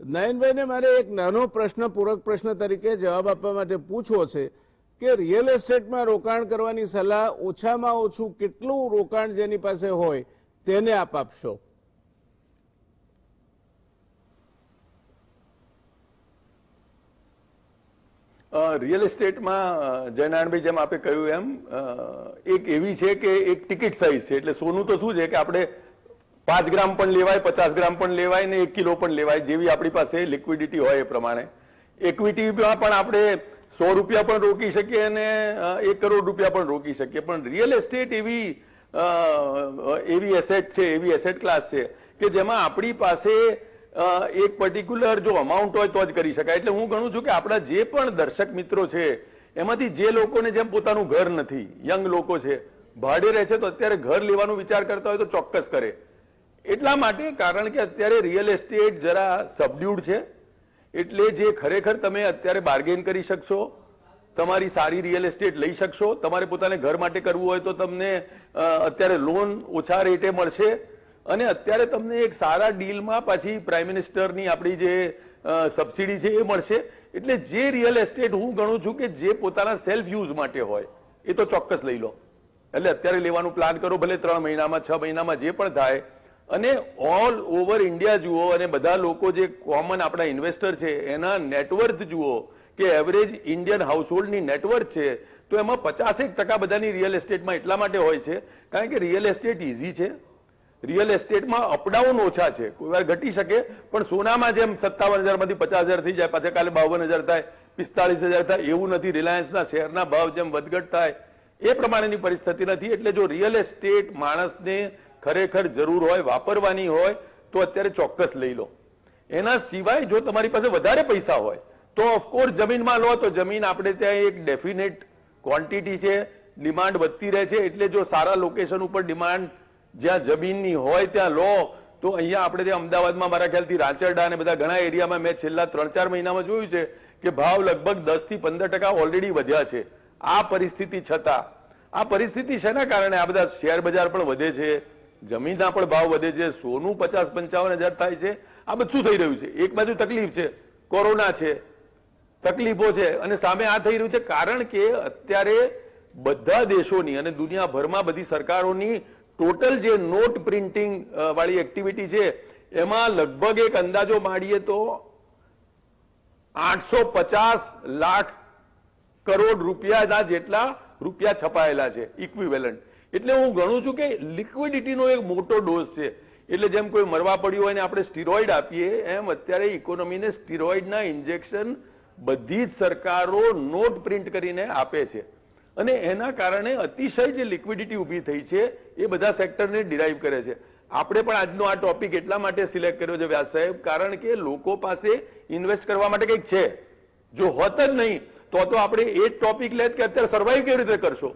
નયનભાઈને મારે એક નાનો પ્રશ્ન, પૂરક પ્રશ્ન તરીકે જવાબ આપવા માટે પૂછવો છે કે રિયલ એસ્ટેટમાં રોકાણ કરવાની સલાહ ઓછામાં ઓછું કેટલું રોકાણ જેની પાસે હોય તેને આપ આપશો? રિયલ એસ્ટેટમાં જયનારાયણભાઈ જેમ આપે કહ્યું એમ એક એવી છે કે એક ટિકિટ સાઇઝ છે. એટલે સોનું તો શું છે કે આપણે 5 ગ્રામ પણ લેવાય, 50 ગ્રામ પણ લેવાય ને 1 કિલો પણ લેવાય, જેવી આપણી પાસે લિક્વિડિટી હોય એ પ્રમાણે. ઇક્વિટીમાં પણ આપણે 100 રૂપિયા પણ રોકી શકીએ અને 1 કરોડ રૂપિયા પણ રોકી શકીએ. પણ રિયલ એસ્ટેટ એવી એસેટ છે, એવી એસેટ ક્લાસ છે કે જેમાં આપણી પાસે એક પર્ટિક્યુલર જો અમાઉન્ટ હોય તો જ કરી શકાય. એટલે હું ગણું છું કે આપણા જે પણ દર્શક મિત્રો છે એમાંથી જે લોકોને જેમ પોતાનું ઘર નથી, યંગ લોકો છે, ભાડે રહે છે, તો અત્યારે ઘર લેવાનો વિચાર કરતા હોય તો ચોક્કસ કરે. એટલા માટે કારણ કે અત્યારે રિયલ એસ્ટેટ જરા સબડ્યુડ છે. એટલે જે ખરેખર તમે અત્યારે બાર્ગેન કરી શકશો, તમારી સારી રિયલ એસ્ટેટ લઈ શકશો. તમારે પોતાને ઘર માટે કરવું હોય તો તમને અત્યારે લોન ઓછા રેટે મળશે અને અત્યારે તમને એક સારા ડીલમાં પાછી પ્રાઇમ મિનિસ્ટરની આપણી જે સબસિડી છે એ મળશે. એટલે જે રિયલ એસ્ટેટ હું ગણું છું કે જે પોતાના સેલ્ફ યુઝ માટે હોય એ તો ચોક્કસ લઈ લો. એટલે અત્યારે લેવાનું પ્લાન કરો, ભલે 3 મહિનામાં 6 મહિનામાં જે પણ થાય. અને ઓલ ઓવર ઇન્ડિયા જુઓ અને બધા લોકો જે કોમન આપણા ઇન્વેસ્ટર છે એના નેટવર્થ જુઓ કે એવરેજ ઇન્ડિયન હાઉસહોલ્ડની નેટવર્થ છે તો એમાં 50% બધાની રિયલ એસ્ટેટમાં એટલા માટે હોય છે કારણ કે રિયલ એસ્ટેટ ઇઝી છે. રિયલ એસ્ટેટમાં અપડાઉન ઓછા છે, કોઈ વાર ઘટી શકે, પણ સોનામાં જેમ 57,000માંથી 50,000 થઈ જાય, પાછા કાલે 52,000 થાય, 45,000 થાય, એવું નથી. રિલાયન્સના શેરના ભાવ જેમ વધઘટ થાય એ પ્રમાણેની પરિસ્થિતિ નથી. એટલે જો રિયલ એસ્ટેટ માણસને ખરેખર જરૂર હોય, વાપરવાની હોય તો અત્યારે ચોક્કસ લઈ લો. એના સિવાય જો તમારી પાસે વધારે પૈસા હોય તો ઓફકોર્સ જમીનમાં લો. તો જમીન આપણે ત્યાં એક ડેફિનેટ ક્વોન્ટિટી છે, ડિમાન્ડ વધતી રહે છે. એટલે જો સારા લોકેશન ઉપર ડિમાન્ડ જ્યાં જમીનની હોય ત્યાં લો. તો અહીંયા આપણે ત્યાં અમદાવાદમાં મારા ખ્યાલથી રાંચરડા અને બધા ઘણા એરિયામાં મેં છેલ્લા 3-4 મહિનામાં જોયું છે કે ભાવ લગભગ 10 થી 15% ઓલરેડી વધ્યા છે. આ પરિસ્થિતિ છતાં, આ પરિસ્થિતિ શેના કારણે? આ બધા શેર બજાર પણ વધે છે, જમીનના પણ ભાવ વધે છે, સોનું 50-55,000 થાય છે. આ બધું શું થઈ રહ્યું છે? એક બાજુ તકલીફ છે, કોરોના છે, તકલીફો છે, અને સામે આ થઈ રહ્યું છે કારણ કે અત્યારે બધા દેશોની અને દુનિયાભરમાં બધી સરકારોની ટોટલ જે નોટ પ્રિન્ટિંગ વાળી એક્ટિવિટી છે એમાં લગભગ એક અંદાજો માંડીએ તો 850 લાખ કરોડ રૂપિયાના જેટલા રૂપિયા છપાયેલા છે, ઇક્વિવેલન્ટ. એટલે હું ગણું છું કે લિક્વિડિટીનો એક મોટો ડોઝ છે. એટલે જેમ કોઈ મરવા પડ્યું હોય ને આપણે સ્ટીરોઇડ આપીએ એમ અત્યારે ઇકોનોમીને સ્ટીરોઇડના ઇન્જેક્શન બધી જ સરકારો નોટ પ્રિન્ટ કરીને આપે છે અને એના કારણે અતિશય જે લિક્વિડિટી ઊભી થઈ છે એ બધા સેક્ટરને ડિરાઈવ કરે છે. આપણે પણ આજનો આ ટોપિક એટલા માટે સિલેક્ટ કર્યો છે વ્યાસ સાહેબ કારણ કે લોકો પાસે ઇન્વેસ્ટ કરવા માટે કંઈક છે. જો હોત જ નહીં તો આપણે એ જ ટોપિક લેત કે અત્યારે સર્વાઈવ કેવી રીતે કરશો,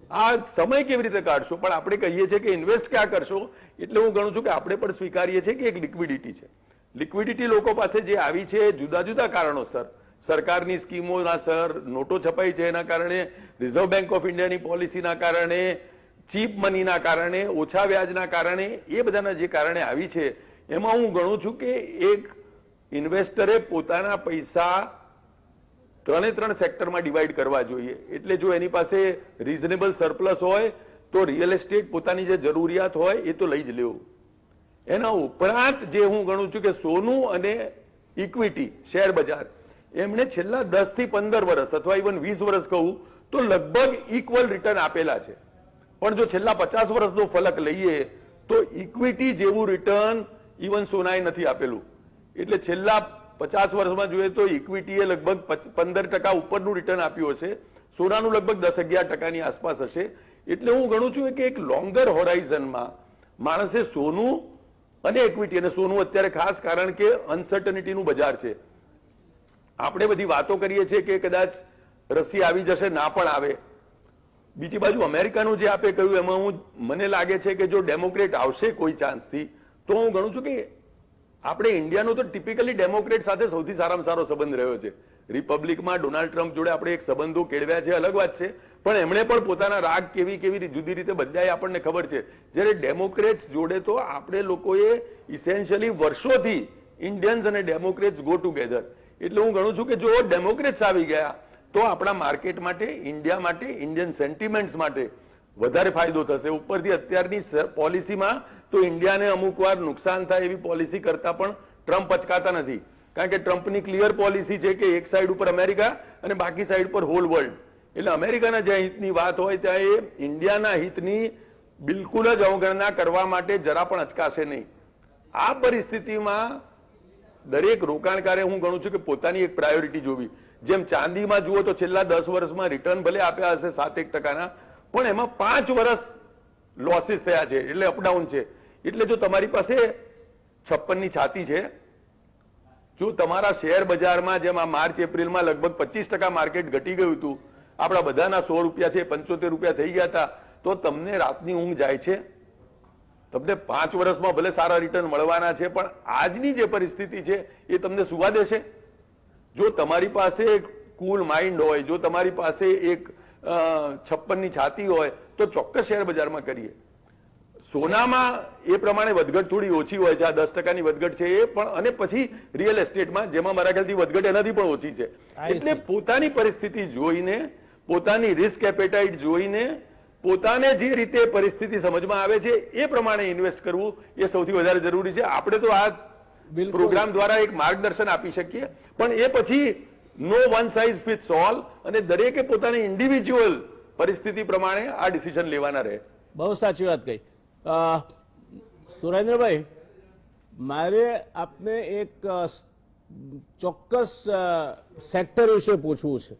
આ સમય કેવી રીતે કાઢશો, પણ આપણે કહીએ છીએ કે ઇન્વેસ્ટ ક્યાં કરશો. એટલે હું ગણું છું કે આપણે પણ સ્વીકારીએ છીએ કે એક લિક્વિડિટી છે. લિક્વિડિટી લોકો પાસે જે આવી છે જુદા જુદા કારણોસર, સરકારની સ્કીમોના સર, નોટો છપાઈ છે એના કારણે, રિઝર્વ બેંક ઓફ ઇન્ડિયાની પોલિસીના કારણે, ચીપ મનીના કારણે, ઓછા વ્યાજના કારણે, એ બધાના જે કારણે આવી છે એમાં હું ગણું છું કે એક ઇન્વેસ્ટરે પોતાના પૈસા 3 સેક્ટરમાં ડિવાઈડ કરવા જોઈએ. એટલે જો એની પાસે રીઝનેબલ સરપ્લસ હોય તો રિયલ એસ્ટેટ પોતાની જે જરૂરિયાત હોય એ તો લઈ જ લેવું. એના ઉપરાંત જે હું ગણું છું કે સોનું અને ઇક્વિટી શેર બજાર એમણે છેલ્લા 10 થી 15 વર્ષ અથવા ઇવન 20 વર્ષ કહું તો લગભગ ઇક્વલ રિટર્ન આપેલા છે. પણ જો છેલ્લા 50 વર્ષનો ફલક લઈએ તો ઇક્વિટી જેવું રિટર્ન ઇવન સોનાએ નથી આપેલું. એટલે છેલ્લા 50 વર્ષમાં જોઈએ તો ઇક્વિટીએ લગભગ 15% ઉપરનું રિટર્ન આપ્યું હશે, સોનાનું લગભગ 10-11% આસપાસ હશે. એટલે હું ગણું છું કે એક લોંગર હોરાઇઝનમાં માણસે સોનું અને ઇક્વિટી, અને સોનું અત્યારે ખાસ કારણ કે અનસર્ટનિટીનું બજાર છે. આપણે બધી વાતો કરીએ છીએ કે કદાચ રસી આવી જશે, ના પણ આવે. બીજી બાજુ અમેરિકાનું જે આપે કહ્યું એમાં મને લાગે છે કે જો ડેમોક્રેટ આવશે કોઈ ચાન્સથી, તો હું ગણું છું કે આપણે ઇન્ડિયાનો તો ટિપિકલી ડેમોક્રેટ સાથે સૌથી સારામાં સારો સંબંધ રહ્યો છે. રિપબ્લિકમાં ડોનાલ્ડ ટ્રમ્પ જોડે આપણે એક સંબંધો કેળવ્યા છે, અલગ વાત છે, પણ એમણે પણ પોતાના રાગ કેવી જુદી રીતે બદલાય આપણને ખબર છે. જ્યારે ડેમોક્રેટ્સ જોડે તો આપણે લોકોએ ઇસેન્શિયલી વર્ષોથી ઇન્ડિયન્સ અને ડેમોક્રેટ્સ ગો ટુગેધર. એટલે હું ગણું છું કે જો ડેમોક્રેટ્સ આવી ગયા તો આપણા માર્કેટ માટે, ઇન્ડિયા માટે, ઇન્ડિયન સેન્ટિમેન્ટ્સ માટે વધારે ફાયદો થશે. ઉપરથી અત્યારની પોલિસીમાં તો ઇન્ડિયાને અમુક વાર નુકસાન થાય એવી પોલિસી કરતા પણ ટ્રમ્પ અચકાતા નથી. કારણ કે ટ્રમ્પની ક્લિયર પોલિસી છે કે એક સાઈડ ઉપર અમેરિકા અને બાકી સાઈડ પર હોલ વર્લ્ડ. એટલે અમેરિકાના જ્યાં હિતની વાત હોય ત્યાં એ ઇન્ડિયાના હિતની બિલકુલ જ અવગણના કરવા માટે જરા પણ અચકાશે નહીં. આ પરિસ્થિતિમાં દરેક રોકાણકારે હું ગણું છું કે પોતાની એક પ્રાયોરિટી જોવી. જેમ ચાંદીમાં જુઓ તો છેલ્લા 10 વર્ષમાં રિટર્ન ભલે આપ્યા હશે 7-1%, પણ એમાં 5 વર્ષ લોસીસ થયા છે, એટલે અપડાઉન છે. એટલે જો તમારી પાસે 56ની છાતી છે, જો તમારા શેર બજારમાં જેમ આ માર્ચ એપ્રિલમાં લગભગ 25% માર્કેટ ઘટી ગયું હતું, આપણા બધાના 100 રૂપિયા છે 75 રૂપિયા થઈ ગયા હતા, તો તમને રાતની ઊંઘ જાય છે? તમને 5 વર્ષમાં ભલે સારા રિટર્ન મળવાના છે, પણ આજની જે પરિસ્થિતિ છે એ તમને સુવા દેશે? જો તમારી પાસે એક કુલ માઇન્ડ હોય, જો તમારી પાસે એક 56ની છાતી હોય, તો ચોક્કસ શેર બજારમાં કરીએ. સોનામાં એ પ્રમાણે વધઘટ થોડી ઓછી હોય છે, આ 10%ની વધઘટ છે એ પણ, અને પછી રિયલ એસ્ટેટમાં જેમાં મારા ખ્યાલથી વધઘટ એનાથી પણ ઓછી છે. એટલે પોતાની પરિસ્થિતિ જોઈને, પોતાની રિસ્ક એપેટાઇટ જોઈને, પોતાને જે રીતે પરિસ્થિતિ સમજમાં આવે છે એ પ્રમાણે ઇન્વેસ્ટ કરવું એ સૌથી વધારે જરૂરી છે. આપણે તો આ પ્રોગ્રામ દ્વારા એક માર્ગદર્શન આપી શકીએ, પણ એ પછી નો વન સાઇઝ ફિટ્સ ઓલ, અને દરેકે પોતાની ઇન્ડિવિજ્યુઅલ પરિસ્થિતિ પ્રમાણે આ ડિસિઝન લેવાના રહે. બહુ સાચી વાત કહી. સુરેન્દ્રભાઈ, મારે આપને એક ચોક્કસ સેક્ટર વિશે પૂછવું છે.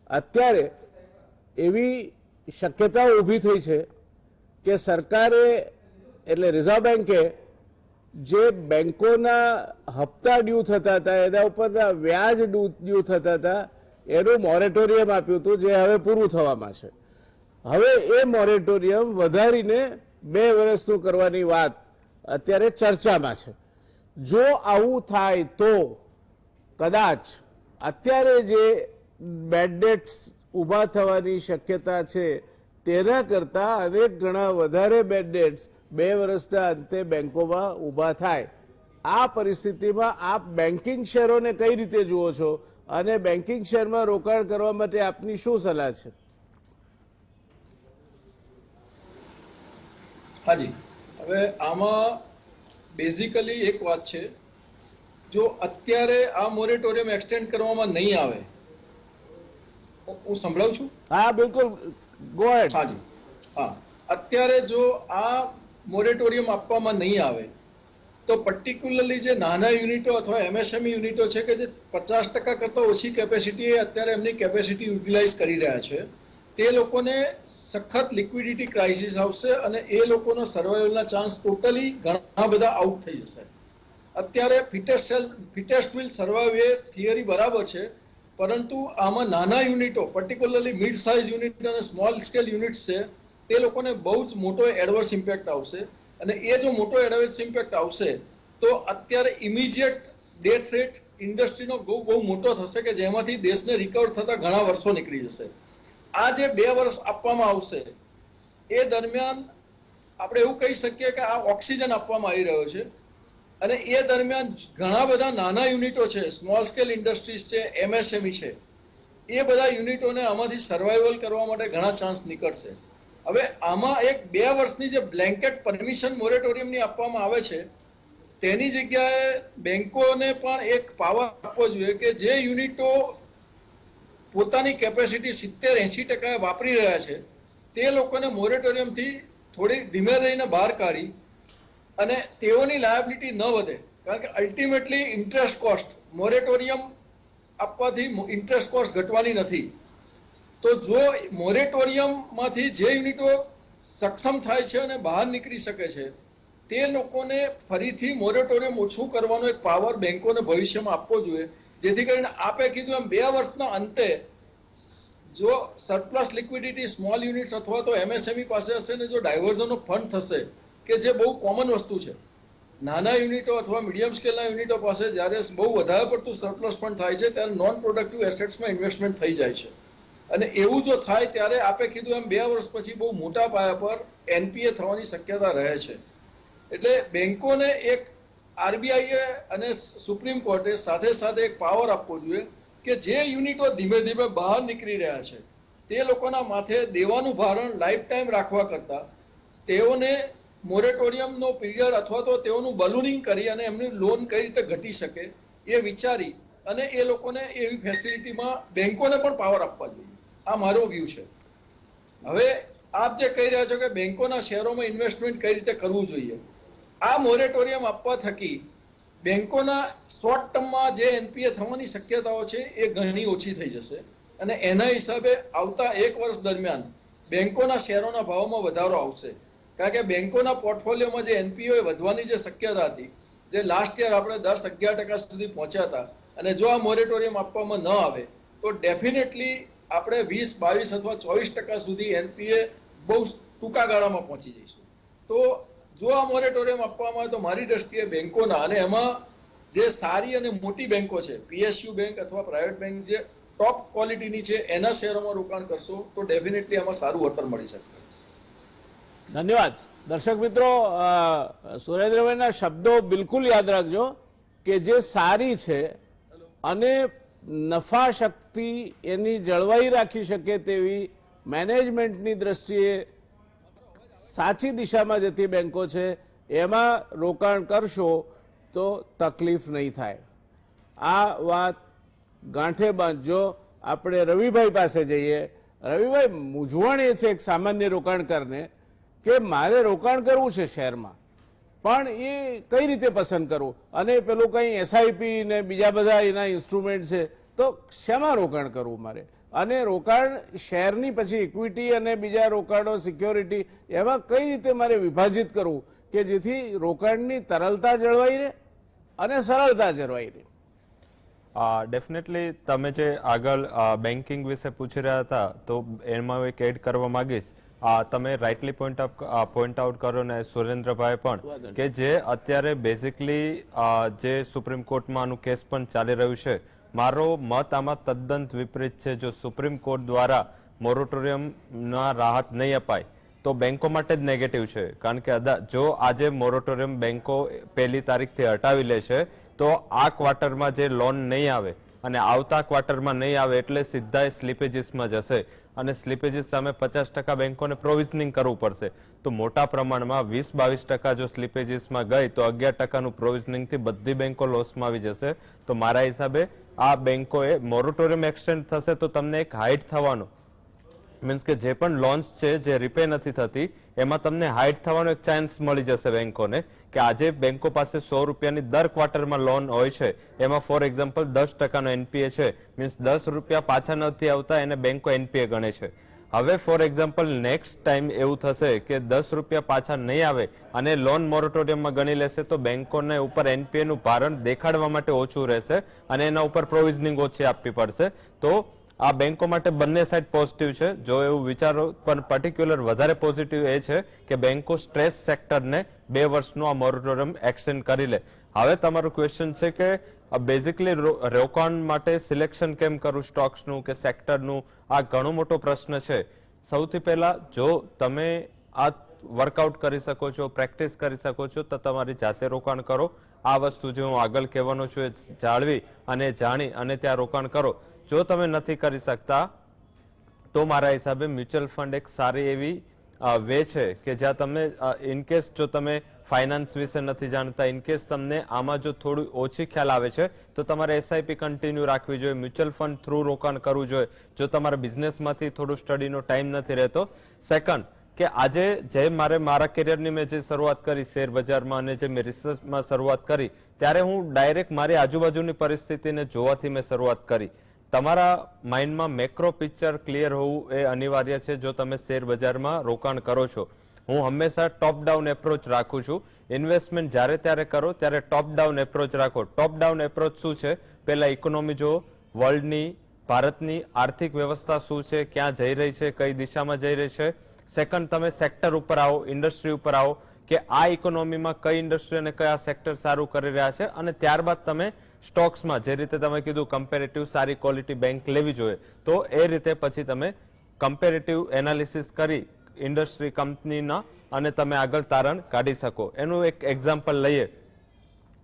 અત્યારે એવી શક્યતાઓ ઊભી થઈ છે કે સરકારે, એટલે રિઝર્વ બેન્કે જે બેંકોના હપ્તા ડ્યુ થતા હતા, એના ઉપરના વ્યાજ ડ્યુ થતા હતા, એનું મોરેટોરિયમ આપ્યું હતું, જે હવે પૂરું થવામાં છે. હવે એ મોરેટોરિયમ વધારીને 2 વર્ષનું કરવાની વાત અત્યારે ચર્ચામાં છે. જો આવું થાય તો કદાચ અત્યારે જે બેડ ડેટ્સ ઊભા થવાની શક્યતા છે તેના કરતાં અનેક ગણા વધારે બેડ ડેટ્સ 2 વર્ષના અંતે બેંકોમાં ઊભા થાય. આ પરિસ્થિતિમાં આપ બેન્કિંગ શેરોને કઈ રીતે જુઓ છો, અને બેન્કિંગ શેરમાં રોકાણ કરવા માટે આપની શું સલાહ છે? હાજી, હવે આમાં બેઝિકલી એક વાત છે, જો અત્યારે આ મોરેટોરિયમ એક્સટેન્ડ કરવામાં નહીં આવે, હું સંભળાવું છું? હા, બિલકુલ, ગો હેડ. હાજી, હા, અત્યારે જો આ મોરેટોરિયમ આપવામાં નહીં આવે તો પર્ટિક્યુલરલી જે નાના યુનિટો અથવા એમએસએમઈ યુનિટો છે કે જે 50% કરતાં ઓછી કેપેસિટી અત્યારે એમની કેપેસિટી યુટિલાઇઝ કરી રહ્યા છે, તે લોકોને સખત લિક્વિડિટી ક્રાઇસિસ આવશે અને એ લોકોનો સર્વાઈવલના ચાન્સ ટોટલી ઘણા બધા આઉટ થઈ જશે. અત્યારે fittest will survive A theory બરાબર છે, પરંતુ આમાં નાના યુનિટો, પર્ટિક્યુલરલી મિડ સાઇઝ યુનિટ અને સ્મોલ સ્કેલ યુનિટ્સ છે, તે લોકોને બહુ જ મોટો એડવર્સ ઇમ્પેક્ટ આવશે. અને એ જો મોટો એડવર્સ ઇમ્પેક્ટ આવશે તો અત્યારે ઇમિજિએટ ડેથ રેટ ઇન્ડસ્ટ્રીનો બહુ મોટો થશે કે જેમાંથી દેશને રિકવર થતા ઘણા વર્ષો નીકળી જશે. આ જે 2 વર્ષ આપવામાં આવશે એ દરમિયાન આપણે એવું કહી શકીએ કે આ ઓક્સિજન આપવામાં આવી રહ્યો છે, અને એ દરમિયાન ઘણા બધા નાના યુનિટો છે, સ્મોલ સ્કેલ ઇન્ડસ્ટ્રીઝ છે, એમએસએમઈ છે, એ બધા યુનિટોને આમાંથી સર્વાઈવલ કરવા માટે ઘણા ચાન્સ નીકળશે. હવે આમાં એક 2 વર્ષની જે બ્લેન્કેટ પરમિશન મોરેટોરિયમની આપવામાં આવે છે, તેની જગ્યાએ બેંકોને પણ એક પાવર આપવો જોઈએ કે જે યુનિટો પોતાની કેપેસિટી 70-80% વાપરી રહ્યા છે, તે લોકોને મોરેટોરિયમથી થોડી ધીમે રહીને બહાર કાઢી અને તેઓની લાયબિલિટી ન વધે. કારણ કે અલ્ટિમેટલી ઇન્ટરેસ્ટ કોસ્ટ, મોરેટોરિયમ આપવાથી ઇન્ટરેસ્ટ કોસ્ટ ઘટવાની નથી. તો જો મોરેટોરિયમમાંથી જે યુનિટો સક્ષમ થાય છે અને બહાર નીકળી શકે છે, તે લોકોને ફરીથી મોરેટોરિયમ ઓછું કરવાનો એક પાવર બેંકોને ભવિષ્યમાં આપવો જોઈએ, જેથી કરીને આપે કીધું એમ 2 વર્ષના અંતે જો સરપ્લસ લિક્વિડિટી સ્મોલ યુનિટ્સ અથવા તો એમએસએમઈ પાસે હશે ને જો ડાયવર્ઝન ઓફ ફંડ થશે કે જે બહુ કોમન વસ્તુ છે, નાના યુનિટો અથવા મીડિયમ સ્કેલના યુનિટો પાસે જ્યારે બહુ વધારે પડતું સરપ્લસ ફંડ થાય છે ત્યારે નોન પ્રોડક્ટિવ એસેટ્સમાં ઇન્વેસ્ટમેન્ટ થઈ જાય છે. અને એવું જો થાય ત્યારે આપે કીધું એમ 2 વર્ષ પછી બહુ મોટા પાયા પર એનપીએ થવાની શક્યતા રહે છે. એટલે બેંકોને એક આરબીઆઈએ અને સુપ્રીમ કોર્ટે સાથે સાથે એક પાવર આપવો જોઈએ કે જે યુનિટો ધીમે ધીમે બહાર નીકળી રહ્યા છે તે લોકોના માથે દેવાનું ભારણ લાઈફ ટાઈમ રાખવા કરતા તેઓને મોરેટોરિયમનો પીરિયડ અથવા તો તેઓનું બલૂનિંગ કરી અને એમની લોન કઈ રીતે ઘટી શકે એ વિચારી અને એ લોકોને એવી ફેસિલિટીમાં બેંકોને પણ પાવર આપવા જોઈએ. આ મારો વ્યૂ છે. હવે આપ જે કહી રહ્યા છો કે બેંકોના શેરોમાં ઇન્વેસ્ટમેન્ટ કઈ રીતે કરવું જોઈએ, આ મોરેટોરિયમ આપવા થકી બેંકોના શોર્ટ ટર્મમાં જે એનપીએ થવાની શક્યતાઓ છે એ ઘણી ઓછી થઈ જશે અને એના હિસાબે આવતા 1 વર્ષ દરમિયાન બેંકોના શેરોના ભાવમાં વધારો આવશે. કારણ કે બેંકોના પોર્ટફોલિયોમાં જે એનપીઓ વધવાની જે શક્યતા હતી, જે લાસ્ટ યર આપણે 10-11% સુધી પહોંચ્યા હતા, અને જો આ મોરેટોરિયમ આપવામાં ન આવે તો ડેફિનેટલી આપણે 20, 22 અથવા 24% સુધી એનપીએ બહુ ટૂંકા ગાળામાં પહોંચી જઈશું. તો જો આ મોરેટોરિયમ આપવામાં આવે તો મારી દ્રષ્ટિએ બેંકોના અને એમાં જે સારી અને મોટી બેંકો છે, પીએસયુ બેંક અથવા પ્રાઇવેટ બેંક જે ટોપ ક્વોલિટીની છે એના શેરોમાં રોકાણ કરશો તો ડેફિનેટલી આમાં સારું વળતર મળી શકશે. ધન્યવાદ. દર્શક મિત્રો, સુરેન્દ્રભાઈના શબ્દો બિલકુલ યાદ રાખજો કે જે સારી છે અને નફા શક્તિ એની જળવાઈ રાખી શકે તેવી મેનેજમેન્ટની દ્રષ્ટિએ સાચી દિશામાં જતી બેંકો છે એમાં રોકાણ કરશો તો તકલીફ નહીં થાય. આ વાત ગાંઠે બાંધજો. આપણે રવિભાઈ પાસે જઈએ. રવિભાઈ, મૂંઝવણ એ છે એક સામાન્ય રોકાણકારને કે મારે રોકાણ કરવું છે શેરમાં, પણ એ કઈ રીતે પસંદ કરવું, અને પેલું કંઈ એસઆઈપી ને બીજા બધા એના ઇન્સ્ટ્રુમેન્ટ છે, તો શેમાં રોકાણ કરવું મારે, અને રોકાણ શેરની પછી ઇક્વિટી અને બીજા રોકાણો સિક્યોરિટી એમાં કઈ રીતે મારે વિભાજિત કરવું કે જેથી રોકાણની તરલતા જળવાઈ રહે અને સરળતા જળવાઈ રહે. ડેફિનેટલી તમે જે આગળ બેન્કિંગ વિશે પૂછી રહ્યા હતા તો એમાં એક એડ કરવા માંગીશ. તમે રાઇટલી પોઈન્ટ આઉટ કરો ને સુરેન્દ્રભાઈ પણ, કે જે અત્યારે બેઝિકલી જે સુપ્રીમ કોર્ટમાં આનું કેસ પણ ચાલી રહ્યું છે, મારો મત આમાં તદ્દન વિપરીત છે. જો સુપ્રીમ કોર્ટ દ્વારા મોરેટોરિયમના રાહત નહીં અપાય તો બેંકો માટે જ નેગેટિવ છે. કારણ કે જો આજે મોરેટોરિયમ બેંકો 1લી તારીખથી હટાવી લે છે તો આ ક્વાર્ટરમાં જે લોન નહીં આવે અને આવતા ક્વાર્ટરમાં નહીં આવે એટલે સીધા સ્લીપેજીસમાં જશે અને સ્લીપેજીસ સામે 50% બેંકોને પ્રોવિઝનિંગ કરવું પડશે. તો મોટા પ્રમાણમાં 20-22% જો સ્લીપેજીસમાં ગઈ તો 11%નું પ્રોવિઝનિંગથી બધી બેંકો લોસમાં આવી જશે. તો મારા હિસાબે આ બેંકોએ મોરેટોરિયમ એક્સટેન્ડ થશે તો તમને એક હાઇટ થવાનો મીન્સ કે જે પણ લોન્સ છે જે રિપે નથી થતી એમાં તમને હાઇટ થવાનો એક ચાન્સ મળી જશે બેંકોને. કે આજે બેંકો પાસે 100 રૂપિયાની દર ક્વાર્ટરમાં લોન હોય છે, એમાં ફોર એક્ઝામ્પલ 10%નો એનપીએ છે, મીન્સ 10 રૂપિયા પાછા નથી આવતા એને બેંકો એનપીએ ગણે છે. હવે ફોર એક્ઝામ્પલ નેક્સ્ટ ટાઈમ એવું થશે કે 10 રૂપિયા પાછા નહીં આવે અને લોન મોરેટોરિયમમાં ગણી લેશે તો બેંકોને ઉપર એનપીએ નું ભારણ દેખાડવા માટે ઓછું રહેશે અને એના ઉપર પ્રોવિઝનિંગ ઓછી આપવી પડશે. તો આ બેંકો માટે બંને સાઈડ પોઝિટિવ છે. જો એવું વિચારો, પણ પર્ટિક્યુલર વધારે પોઝિટિવ એ છે કે બેંકો સ્ટ્રેસ સેક્ટરને 2 વર્ષનું આ મોરેટોરિયમ એક્સટેન્ડ કરી લે. હવે તમારો ક્વેશ્ચન છે કે બેઝિકલી રોકાણ માટે સિલેક્શન કેમ કરું સ્ટોક્સનું કે સેક્ટરનું, આ ઘણો મોટો પ્રશ્ન છે. સૌથી પહેલા જો તમે આ વર્કઆઉટ કરી શકો છો, પ્રેક્ટિસ કરી શકો છો તો તમારી જાતે રોકાણ કરો. આ વસ્તુ જે હું આગળ કહેવાનો છું એ જાળવી અને જાણી અને ત્યાં રોકાણ કરો. જો તમે નથી કરી શકતા તો મારા હિસાબે મ્યુચ્યુઅલ ફંડ એક સારી એવી વે છે કે જ્યાં તમે ઇનકેસ જો તમે ફાઇનાન્સ વિશે નથી જાણતા, ઇનકેસ તમને આમાં જો થોડું ઓછી ખ્યાલ આવે છે તો તમારે એસઆઈપી કન્ટિન્યુ રાખવી જોઈએ, મ્યુચ્યુઅલ ફંડ થ્રુ રોકાણ કરવું જોઈએ જો તમારા બિઝનેસમાંથી થોડું સ્ટડીનો ટાઈમ નથી રહેતો. સેકન્ડ, કે આજે જે મારા કેરિયરની મેં જે શરૂઆત કરી શેર બજારમાં અને જે મેં રિસર્ચમાં શરૂઆત કરી ત્યારે હું ડાયરેક્ટ મારી આજુબાજુની પરિસ્થિતિને જોવાથી મેં શરૂઆત કરી. તમારા માઇન્ડમાં મેક્રો પિક્ચર ક્લિયર હોવું એ અનિવાર્ય છે જો તમે શેર બજારમાં રોકાણ કરો છો. હું હંમેશા ટોપ ડાઉન એપ્રોચ રાખું છું. ઇન્વેસ્ટમેન્ટ જ્યારે ત્યારે કરો ત્યારે ટોપ ડાઉન એપ્રોચ રાખો. ટોપ ડાઉન એપ્રોચ શું છે? પહેલા ઇકોનોમી જુઓ, વર્લ્ડની ભારતની આર્થિક વ્યવસ્થા શું છે, ક્યાં જઈ રહી છે, કઈ દિશામાં જઈ રહી છે. સેકન્ડ, તમે સેક્ટર ઉપર આવો, ઇન્ડસ્ટ્રી ઉપર આવો કે આ ઇકોનોમીમાં કઈ ઇન્ડસ્ટ્રી અને કયા સેક્ટર સારું કરી રહ્યા છે. અને ત્યારબાદ તમે સ્ટોક્સમાં, જે રીતે તમે કીધું કમ્પેરેટિવ સારી ક્વોલિટી બેંક લેવી જોઈએ, તો એ રીતે પછી તમે કમ્પેરેટિવ એનાલિસિસ કરી ઇન્ડસ્ટ્રી કંપનીના અને તમે આગળ તારણ કાઢી શકો. એનું એક એક્ઝામ્પલ લઈએ.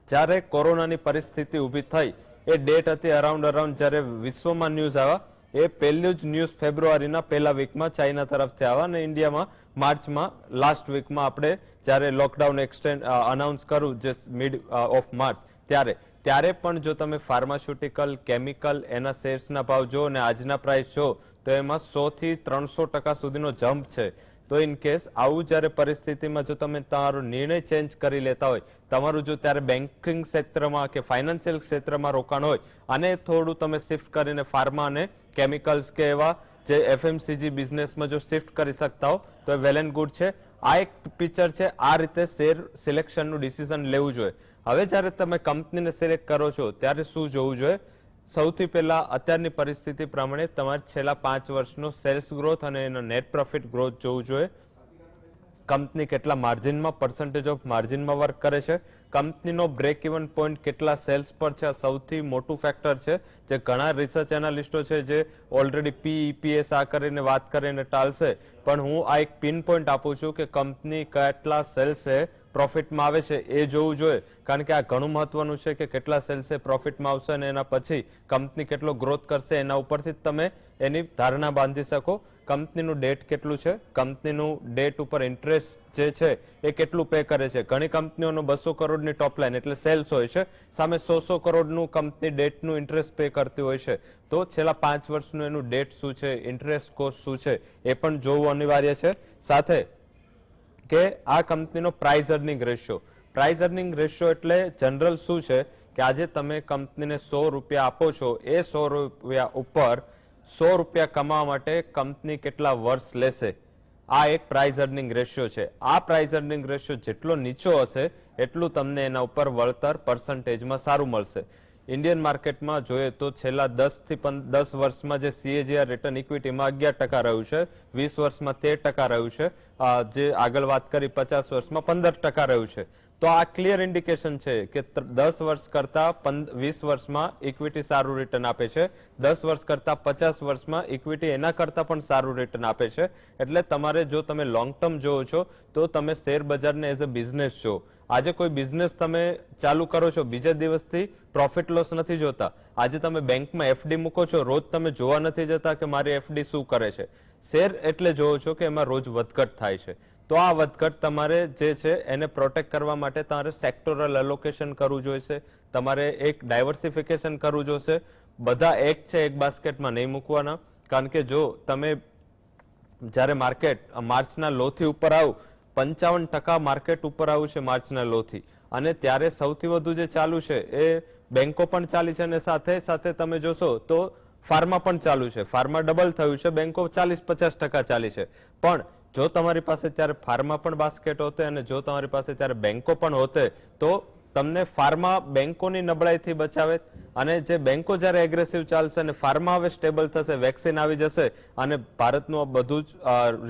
જ્યારે કોરોનાની પરિસ્થિતિ ઊભી થઈ એ ડેટ હતી અરાઉન્ડ જ્યારે વિશ્વમાં ન્યૂઝ આવ્યા એ પહેલું જ ન્યૂઝ ફેબ્રુઆરીના પહેલા વીકમાં ચાઇના તરફથી આવ્યા અને ઇન્ડિયામાં માર્ચમાં લાસ્ટ વીકમાં આપણે જ્યારે લોકડાઉન એક્સટેન્ડ અનાઉન્સ કર્યું જે મિડ ઓફ માર્ચ ત્યારે પણ જો તમે ફાર્માસ્યુટિકલ, કેમિકલ એના શેર્સના ભાવ જો અને આજના પ્રાઇસ જો તો એમાં 100 થી 300% સુધીનો જમ્પ છે. તો ઇન કેસ આવું જ્યારે પરિસ્થિતિમાં જો તમે તમારો નિર્ણય ચેન્જ કરી લેતા હોય, તમારું જો ત્યારે બેન્કિંગ ક્ષેત્રમાં કે ફાઇનાન્શિયલ ક્ષેત્રમાં રોકાણ હોય અને થોડું તમે શિફ્ટ કરીને ફાર્મા અને કેમિકલ્સ કે એવા જે એફએમસીજી બિઝનેસમાં જો શિફ્ટ કરી શકતા હો તો એ વેલ એન્ડ ગુડ છે. આ એક પિક્ચર છે. આ રીતે શેર સિલેક્શનનું ડિસિઝન લેવું જોઈએ. હવે જ્યારે તમે કંપનીને સિલેક્ટ કરો છો ત્યારે શું જોવું જોઈએ? સૌથી પહેલા અત્યારની પરિસ્થિતિ પ્રમાણે તમારે છેલ્લા 5 વર્ષનો સેલ્સ ગ્રોથ અને એનો નેટ પ્રોફિટ ગ્રોથ જોવું જોઈએ. કંપની કેટલા માર્જિનમાં, પર્સન્ટેજ ઓફ માર્જિનમાં વર્ક કરે છે, કંપનીનો બ્રેક ઇવન પોઈન્ટ કેટલા સેલ્સ પર છે, આ સૌથી મોટું ફેક્ટર છે જે ઘણા રિસર્ચ એનાલિસ્ટો છે જે ઓલરેડી પીઈપીએસ આ કરીને વાત કરીને ટાળશે. પણ હું આ એક પિન પોઈન્ટ આપું છું કે કંપની કેટલા સેલ્સ છે પ્રોફિટમાં આવે છે એ જોવું જોઈએ. કારણ કે આ ઘણું મહત્વનું છે કે કેટલા સેલ્સ પ્રોફિટમાં આવશે અને એના પછી કંપની કેટલો ગ્રોથ કરશે એના ઉપરથી તમે એની ધારણા બાંધી શકો. કંપનીનું ડેટ કેટલું છે, કંપનીનું ડેટ ઉપર ઇન્ટરેસ્ટ જે છે એ કેટલું પે કરે છે. ઘણી કંપનીઓનો 200 કરોડની ટોપ લાઈન એટલે સેલ્સ હોય છે, સામે 100 કરોડનું કંપની ડેટનું ઇન્ટરેસ્ટ પે કરતી હોય છે. તો છેલ્લા 5 વર્ષનું એનું ડેટ શું છે, ઇન્ટરેસ્ટ કોસ્ટ શું છે એ પણ જોવું અનિવાર્ય છે. સાથે કે આ કંપનીનો price earning ratio. Price earning ratio એટલે જનરલ શું છે કે આજે તમે કંપનીને 100 રૂપિયા આપો છો, એ 100 રૂપિયા ઉપર 100 રૂપિયા કમાવા માટે કંપની કેટલા વર્ષ લેશે, આ એક પ્રાઇસ અર્નિંગ રેશિયો છે. આ પ્રાઇસ અર્નિંગ રેશિયો જેટલો નીચો હશે એટલું તમને એના ઉપર વળતર પર્સન્ટેજમાં સારું મળશે. ઇન્ડિયન માર્કેટમાં જોઈએ તો છેલ્લા 10 વર્ષમાં જે CAGR રિટર્ન ઇક્વિટીમાં 11% રહ્યું છે, 20 વર્ષમાં 13% રહ્યું છે, જે આગળ વાત કરી 50 વર્ષમાં 15% રહ્યું છે. તો આ ક્લિયર ઇન્ડિકેશન છે કે 10 વર્ષ કરતા 20 વર્ષમાં ઇક્વિટી સારું રિટર્ન આપે છે, 10 વર્ષ કરતા 50 વર્ષમાં ઇક્વિટી એના કરતા પણ સારું રિટર્ન આપે છે. એટલે તમારે જો તમે લોંગ ટર્મ જોવો છો તો તમે શેર બજારને એઝ અ બિઝનેસ જો. આજે કોઈ બિઝનેસ તમે ચાલુ કરો છો, બીજા દિવસથી પ્રોફિટ લોસ નથી જોતા. આજે તમે બેંકમાં એફડી મૂકો છો, રોજ તમે જોવા નથી જતા કે મારી એફડી શું કરે છે. શેર એટલે જોવો છો કે એમાં રોજ વધઘટ થાય છે. તો આ વધઘટ તમારે જે છે એને પ્રોટેક્ટ કરવા માટે તમારે સેક્ટોરલ એલોકેશન કરવું જોઈશે, તમારે એક ડાયવર્સિફિકેશન કરવું જોઈશે. બધા એક છે એક બાસ્કેટમાં નહીં મૂકવાના. કારણ કે જો તમે જ્યારે માર્કેટ માર્ચના લોથી ઉપર આવું, 55% માર્કેટ ઉપર આવ્યું છે માર્ચના લોથી, અને ત્યારે સૌથી વધુ જે ચાલુ છે એ બેંકો પણ ચાલી છે અને સાથે સાથે તમે જોશો તો ફાર્મા પણ ચાલુ છે. ફાર્મા ડબલ થયું છે, બેંકો 40-50% ચાલી છે. પણ જો તમારી પાસે ત્યારે ફાર્મા પણ બાસ્કેટ હોતે અને જો તમારી પાસે ત્યારે બેંકો પણ હોતે તો તમને ફાર્મા બેંકોની નબળાઈથી બચાવે. અને જે બેંકો જ્યારે એગ્રેસિવ ચાલશે અને ફાર્મા હવે સ્ટેબલ થશે, વેક્સિન આવી જશે અને ભારતનું બધું જ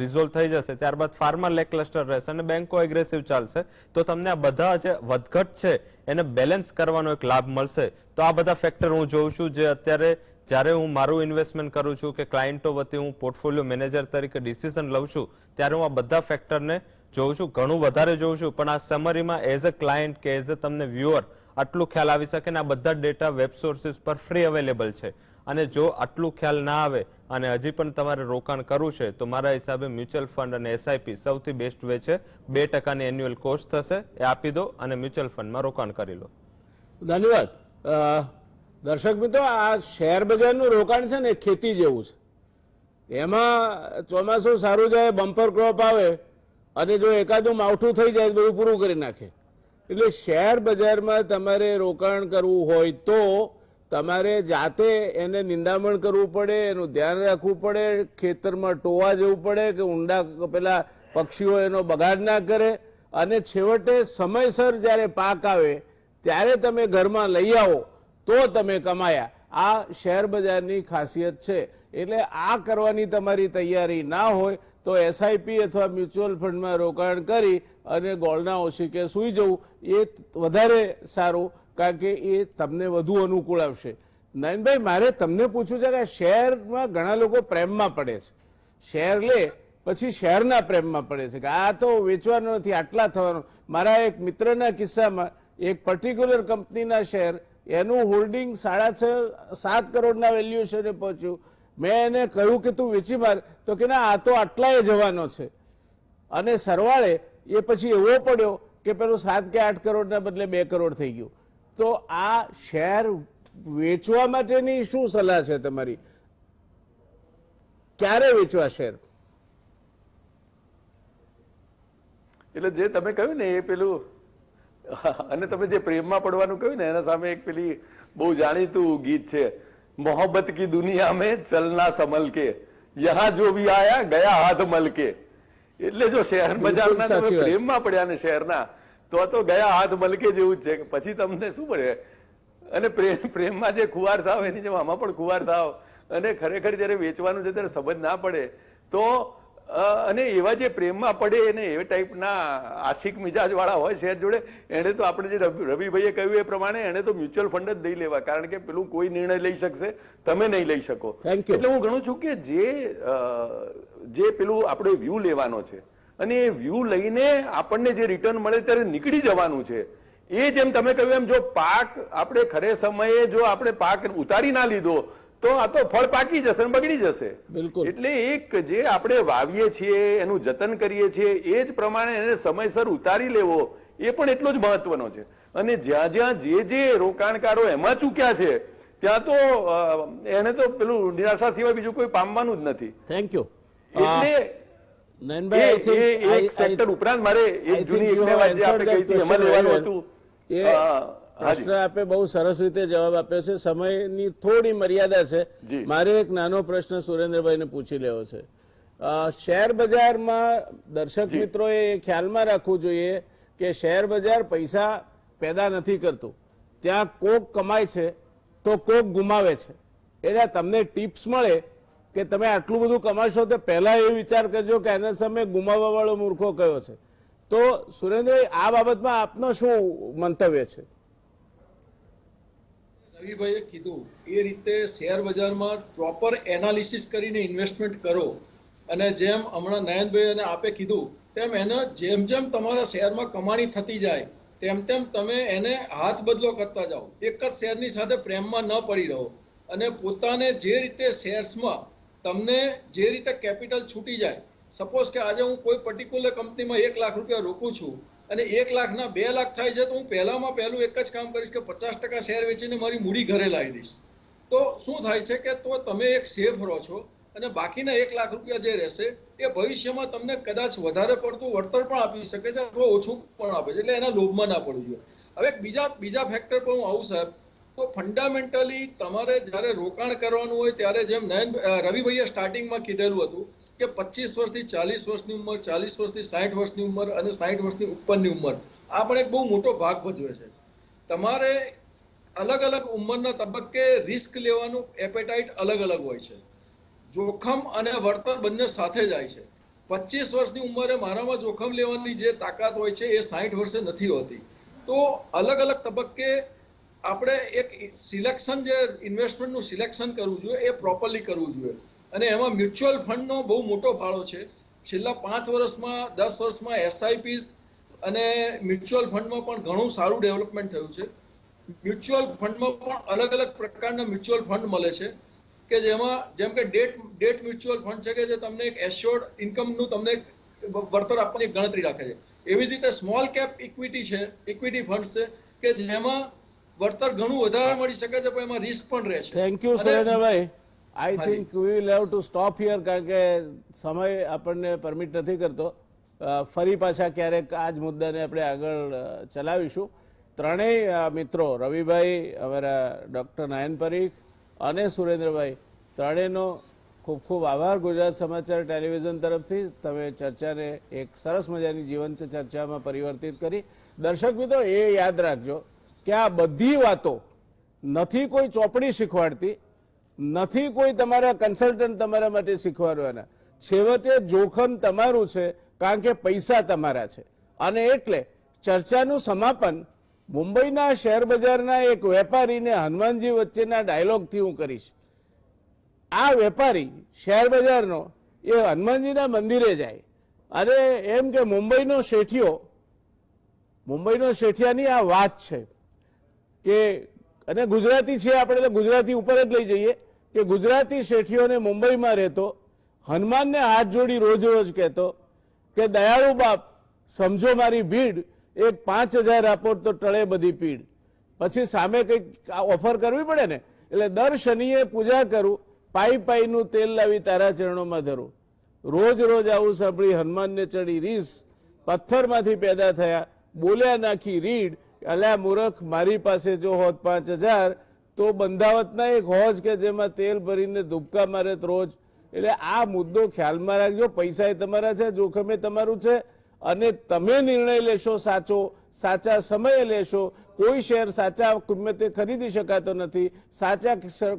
રિઝોલ્વ થઈ જશે, ત્યારબાદ ફાર્મા લેકલસ્ટર રહેશે અને બેંકો એગ્રેસિવ ચાલશે. તો તમને આ બધા જે વધઘટ છે એને બેલેન્સ કરવાનો એક લાભ મળશે. તો આ બધા ફેક્ટર હું જોઉં છું જે અત્યારે જ્યારે હું મારું ઇન્વેસ્ટમેન્ટ કરું છું કે ક્લાયન્ટો વતી હું પોર્ટફોલિયો મેનેજર તરીકે ડિસિઝન લઉં છું ત્યારે હું આ બધા ફેક્ટરને જોઉં છું, ઘણું વધારે જોઉં છું. પણ આ સમરીમાં એઝ અ ક્લાયન્ટ કે એઝ અ તમને વ્યુઅર આટલું ખ્યાલ આવી શકે ને આ બધા ડેટા વેબ સોર્સિસ પર ફ્રી અવેલેબલ છે. અને જો આટલું ખ્યાલ ના આવે અને હજી પણ તમારે રોકાણ કરવું છે તો મારા હિસાબે મ્યુચ્યુઅલ ફંડ અને એસઆઈપી સૌથી બેસ્ટ વે છે. 2%ની એન્યુઅલ કોસ્ટ થશે એ આપી દો અને મ્યુચ્યુઅલ ફંડમાં રોકાણ કરી લો. ધન્યવાદ. દર્શક મિત્રો, આ શેર બજારનું રોકાણ છે ને ખેતી જેવું છે. એમાં ચોમાસું સારું જાય, બમ્પર ક્રોપ આવે અને જો એકાદું માવઠું થઈ જાય બધું પૂરું કરી નાખે. એટલે શેર બજારમાં તમારે રોકાણ કરવું હોય તો તમારે જાતે એને નિંદામણ કરવું પડે, એનું ધ્યાન રાખવું પડે, ખેતરમાં ટોવા જવું પડે કે ઊંડા પેલા પક્ષીઓ એનો બગાડ ના કરે, અને છેવટે સમયસર જ્યારે પાક આવે ત્યારે તમે ઘરમાં લઈ આવો તો તમે કમાયા. આ શેર બજારની ખાસિયત છે. એટલે આ કરવાની તમારી તૈયારી ના હોય તો એસઆઈપી અથવા મ્યુચ્યુઅલ ફંડમાં રોકાણ કરી અને ગોળના ઓશિકે સૂઈ જવું એ વધારે સારું, કારણ કે એ તમને વધુ અનુકૂળ આવશે. નયનભાઈ, મારે તમને પૂછવું છે કે શેરમાં ઘણા લોકો પ્રેમમાં પડે છે, શેર લે પછી શેરના પ્રેમમાં પડે છે કે આ તો વેચવાનો નથી, આટલા થવાનો. મારા એક મિત્રના કિસ્સામાં એક પર્ટિક્યુલર કંપનીના શેર, એનું હોલ્ડિંગ 6.5-7 કરોડના વેલ્યુએશને પહોંચ્યું. મેં એને કહ્યું કે તું વેચી માર, તો કે ના, આ તો આટલાય જવાનો છે. અને સરવાળે એ પછી એવો પડ્યો કે પેલું 7 કે 8 કરોડના બદલે 2 કરોડ થઈ ગયું. તો આ શેર વેચવા માટેની શું સલાહ છે તમારી? ક્યારે વેચવા શેર? એટલે જે તમે કહ્યું ને એ પેલું, અને તમે જે પ્રેમમાં પડવાનું કહ્યું ને એના સામે એક પેલી બહુ જાણીતું ગીત છે, મોહબ્બત કી દુનિયા મેં ચલના સંભલ કે, યહાં જો ભી આયા ગયા હાથ મલ કે. એટલે જો શેર બજારના તમે પ્રેમમાં પડ્યા ને શેરના, તો ગયા હાથ મલકે જેવું જ છે. પછી તમને શું પડે? અને પ્રેમમાં જે ખુવાર થાવ એની જેમ આમાં પણ ખુવાર થાવ, અને ખરેખર જયારે વેચવાનું છે ત્યારે સમજ ના પડે તો, અને એવા જે પ્રેમમાં પડે એને એ ટાઈપના આશિક મિજાજ વાળા હોય શેર જોડે, એને તો આપણે જે રવિભાઈએ કહ્યું એ પ્રમાણે એને તો મ્યુચ્યુઅલ ફંડ જ દઈ લેવા, કારણ કે પેલું કોઈ નિર્ણય લઈ શકશે, તમે નહીં લઈ શકો. એટલે હું ગણું છું કે જે પેલું આપણે વ્યૂ લેવાનો છે અને એ વ્યૂ લઈને આપણને જે રિટર્ન મળે ત્યારે નીકળી જવાનું છે. એ જેમ તમે કહ્યું એમ જો પાક આપણે ખરે સમયે જો આપણે પાક ઉતારી ના લીધો તો આ તો ફળ પાકી જશે, બગડી જશે. એટલે એક જે આપણે વાવીએ છીએ એનું જતન કરીએ છીએ એ જ પ્રમાણે એને સમયસર ઉતારી લેવો એ પણ એટલો જ મહત્વનો છે. અને જ્યાં જ્યાં જે રોકાણકારો એમાં ચૂક્યા છે ત્યાં તો એને તો પેલું નિરાશા સિવાય બીજું કોઈ પામવાનું જ નથી. Thank you. એટલે એક સેક્ટર ઉપરાંત મારે એક જૂની એક વાત જે આપણે કહી હતી એમાં લેવાનું હતું. આપે બહુ સરસ રીતે જવાબ આપ્યો છે. સમયની થોડી મર્યાદા છે. મારે એક નાનો પ્રશ્ન સુરેન્દ્રભાઈને પૂછી લેવો છે. શેર બજારમાં દર્શક મિત્રોએ એ ખ્યાલમાં રાખવું જોઈએ કે શેર બજાર પૈસા પેદા નથી કરતું. ત્યાં કોક કમાય છે તો કોક ગુમાવે છે. એટલે તમને ટિપ્સ મળે કે તમે આટલું બધું કમાશો તો પહેલા એ વિચાર કરજો કે એના સામે ગુમાવવા વાળો મૂર્ખો કયો છે. તો સુરેન્દ્રભાઈ, આ બાબતમાં આપનો શું મંતવ્ય છે? રવિભાઈએ કીધું એ રીતે શેર બજારમાં પ્રોપર એનાલિસિસ કરીને ઇન્વેસ્ટમેન્ટ કરો, અને જેમ હમણાં નયનભાઈ અને આપે કીધું તેમ એને જેમ જેમ તમારા શેરમાં કમાણી થતી જાય તેમ તેમ તમે એને હાથ બદલો કરતા જાઓ. એક જ શેરની સાથે પ્રેમમાં ન પડી રહો, અને પોતાને જે રીતે શેર્સમાં તમને જે રીતે કેપિટલ છૂટી જાય, સપોઝ કે આજે હું કોઈ પર્ટિક્યુલર કંપનીમાં 1 લાખ રૂપિયા રોકું છું અને 1 લાખના 2 લાખ થાય છે, તો હું પહેલું એક જ કામ કરીશ કે 50% શેર વેચીને મારી મૂડી ઘરે લાવી દઈશ. તો શું થાય છે કે તો તમે એક સેફ રહો છો, અને બાકીના 1 લાખ રૂપિયા જે રહેશે એ ભવિષ્યમાં તમને કદાચ વધારે પડતું વળતર પણ આપી શકે છે અથવા ઓછું પણ આપે છે. એટલે એના લોભમાં ના પડવું જોઈએ. હવે બીજા ફેક્ટર પર હું આવું સાહેબ, તો ફંડામેન્ટલી તમારે જ્યારે રોકાણ કરવાનું હોય ત્યારે જેમ રવિભાઈએ સ્ટાર્ટિંગમાં કીધેલું હતું કે 25 વર્ષથી 40 વર્ષની ઉંમર, 40 વર્ષથી 60 વર્ષની ઉંમર અને 60 વર્ષની ઉપરની ઉંમર, આ પણ એક બહુ મોટો ભાગ ભજવે છે. તમારે અલગ અલગ ઉંમરના તબક્કે રિસ્ક લેવાનું એપેટાઇટ અલગ અલગ હોય છે. જોખમ અને વળતર બંને સાથે જાય છે. 25 વર્ષની ઉંમરે મારામાં જોખમ લેવાની જે તાકાત હોય છે એ 60 વર્ષે નથી હોતી. તો અલગ અલગ તબક્કે આપણે એક સિલેક્શન, જે ઇન્વેસ્ટમેન્ટનું સિલેક્શન કરવું જોઈએ એ પ્રોપરલી કરવું જોઈએ. અને એમાં મ્યુચ્યુઅલ ફંડનો બહુ મોટો ફાળો છે. છેલ્લા 5 વર્ષમાં 10 વર્ષમાં એસઆઈપીસ અને મ્યુચ્યુઅલ ફંડમાં પણ ઘણું સારું ડેવલપમેન્ટ થયું છે. મ્યુચ્યુઅલ ફંડમાં પણ અલગ અલગ પ્રકારના મ્યુચ્યુઅલ ફંડ મળે છે કે જેમાં જેમ કે ડેટ મ્યુચ્યુઅલ ફંડ છે કે જે તમને એક એશ્યોર્ડ ઇન્કમનું તમને વળતર આપવાની ગણતરી રાખે છે. એવી જ રીતે સ્મોલ કેપ ઇક્વિટી છે, ઇક્વિટી ફંડ છે કે જેમાં વળતર ઘણું વધારે મળી શકે છે પણ એમાં રિસ્ક પણ રહે છે. Thank you Surendrabhai. I think we will have to stop here, કારણ કે સમય આપણને પરમિટ નથી કરતો. ફરી પાછા ક્યારેક આ જ મુદ્દાને આપણે આગળ ચલાવીશું. ત્રણેય મિત્રો, રવિભાઈ, અમારા ડૉક્ટર નયન પરીખ અને સુરેન્દ્રભાઈ, ત્રણેયનો ખૂબ ખૂબ આભાર ગુજરાત સમાચાર ટેલિવિઝન તરફથી. તમે ચર્ચાને એક સરસ મજાની જીવંત ચર્ચામાં પરિવર્તિત કરી. દર્શક મિત્રો, એ યાદ રાખજો કે આ બધી વાતો નથી કોઈ ચોપડી શીખવાડતી, નથી કોઈ તમારા કન્સલ્ટન્ટ તમારા માટે શીખવાડવાના. છેવટે જોખમ તમારું છે, કારણ કે પૈસા તમારા છે. અને એટલે ચર્ચાનું સમાપન મુંબઈના શેર બજારના એક વેપારીને હનુમાનજી વચ્ચેના ડાયલોગથી હું કરીશ. આ વેપારી શેર બજારનો એ હનુમાનજીના મંદિરે જાય અને એમ કે મુંબઈનો શેઠિયાની આ વાત છે કે, અને ગુજરાતી છે આપણે એટલે ગુજરાતી ઉપર જ લઈ જઈએ કે ગુજરાતી શેઠિયોને મુંબઈમાં રહેતો હનુમાનને હાથ જોડી રોજ રોજ કહેતો કે દયાળુ બાપ સમજો મારી ભીડ, એક 5000 આપો તો ટળે બધી પીડ. પછી સામે કંઈક ઓફર કરવી પડે ને, એટલે દર શનિએ પૂજા કરું, પાઈ પાઈનું તેલ લાવી તારા ચરણોમાં ધરું. રોજ રોજ આવું સાંભળી હનુમાનને ચડી રીસ, પથ્થરમાંથી પેદા થયા, બોલ્યા નાખી રીડ, અલ્યા મૂર્ખ મારી પાસે જો હોત 5000 તો બંધાવતના એક હોજ કે જેમાં તેલ ભરીને ધુબકા મારે રોજ. એટલે આ મુદ્દો ખ્યાલમાં રાખજો. પૈસા એ તમારા છે, જોખમે તમારું છે, અને તમે નિર્ણય લેશો સાચો, સાચા સમયે લેશો. કોઈ શેર સાચા કિંમતે ખરીદી શકાતો નથી, સાચા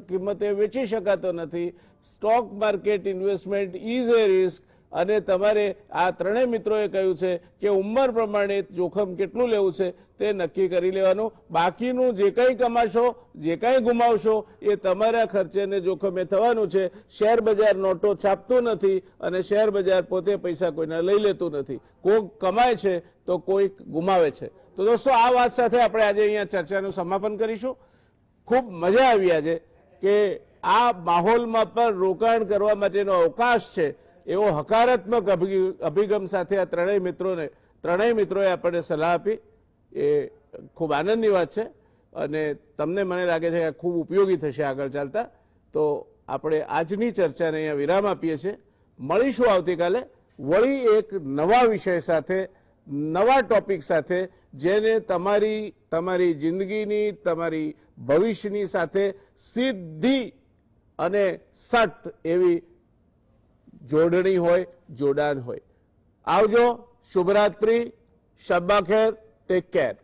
કિંમતે વેચી શકાતો નથી. Stock market investment is A risk. અને તમારે આ ત્રણેય મિત્રોએ કહ્યું છે કે ઉંમર પ્રમાણે જોખમ કેટલું લેવું છે તે નક્કી કરી લેવાનું. બાકીનું જે કંઈ કમાશો, જે કંઈ ગુમાવશો એ તમારા ખર્ચે ને જોખમે થવાનું છે. શેર બજાર નોટો છાપતું નથી અને શેર બજાર પોતે પૈસા કોઈના લઈ લેતું નથી. કોઈક કમાય છે તો કોઈક ગુમાવે છે. તો દોસ્તો, આ વાત સાથે આપણે આજે અહીંયા ચર્ચાનું સમાપન કરીશું. ખૂબ મજા આવી આજે કે આ માહોલમાં પણ રોકાણ કરવા માટેનો અવકાશ છે એવો હકારાત્મક અભિગમ સાથે આ ત્રણેય મિત્રોએ આપણને સલાહ આપી. એ ખૂબ આનંદની વાત છે અને તમને મને લાગે છે કે ખૂબ ઉપયોગી થશે આગળ ચાલતા. તો આપણે આજની ચર્ચાને અહીંયા વિરામ આપીએ છીએ. મળીશું આવતીકાલે વળી એક નવા વિષય સાથે, નવા ટોપિક સાથે, જેને તમારી જિંદગીની, તમારી ભવિષ્યની સાથે સીધી અને સટ એવી જોડણી હોય, જોડાણ હોય. આવજો, શુભરાત્રી, શબ્બા ખેર, ટેક કેર.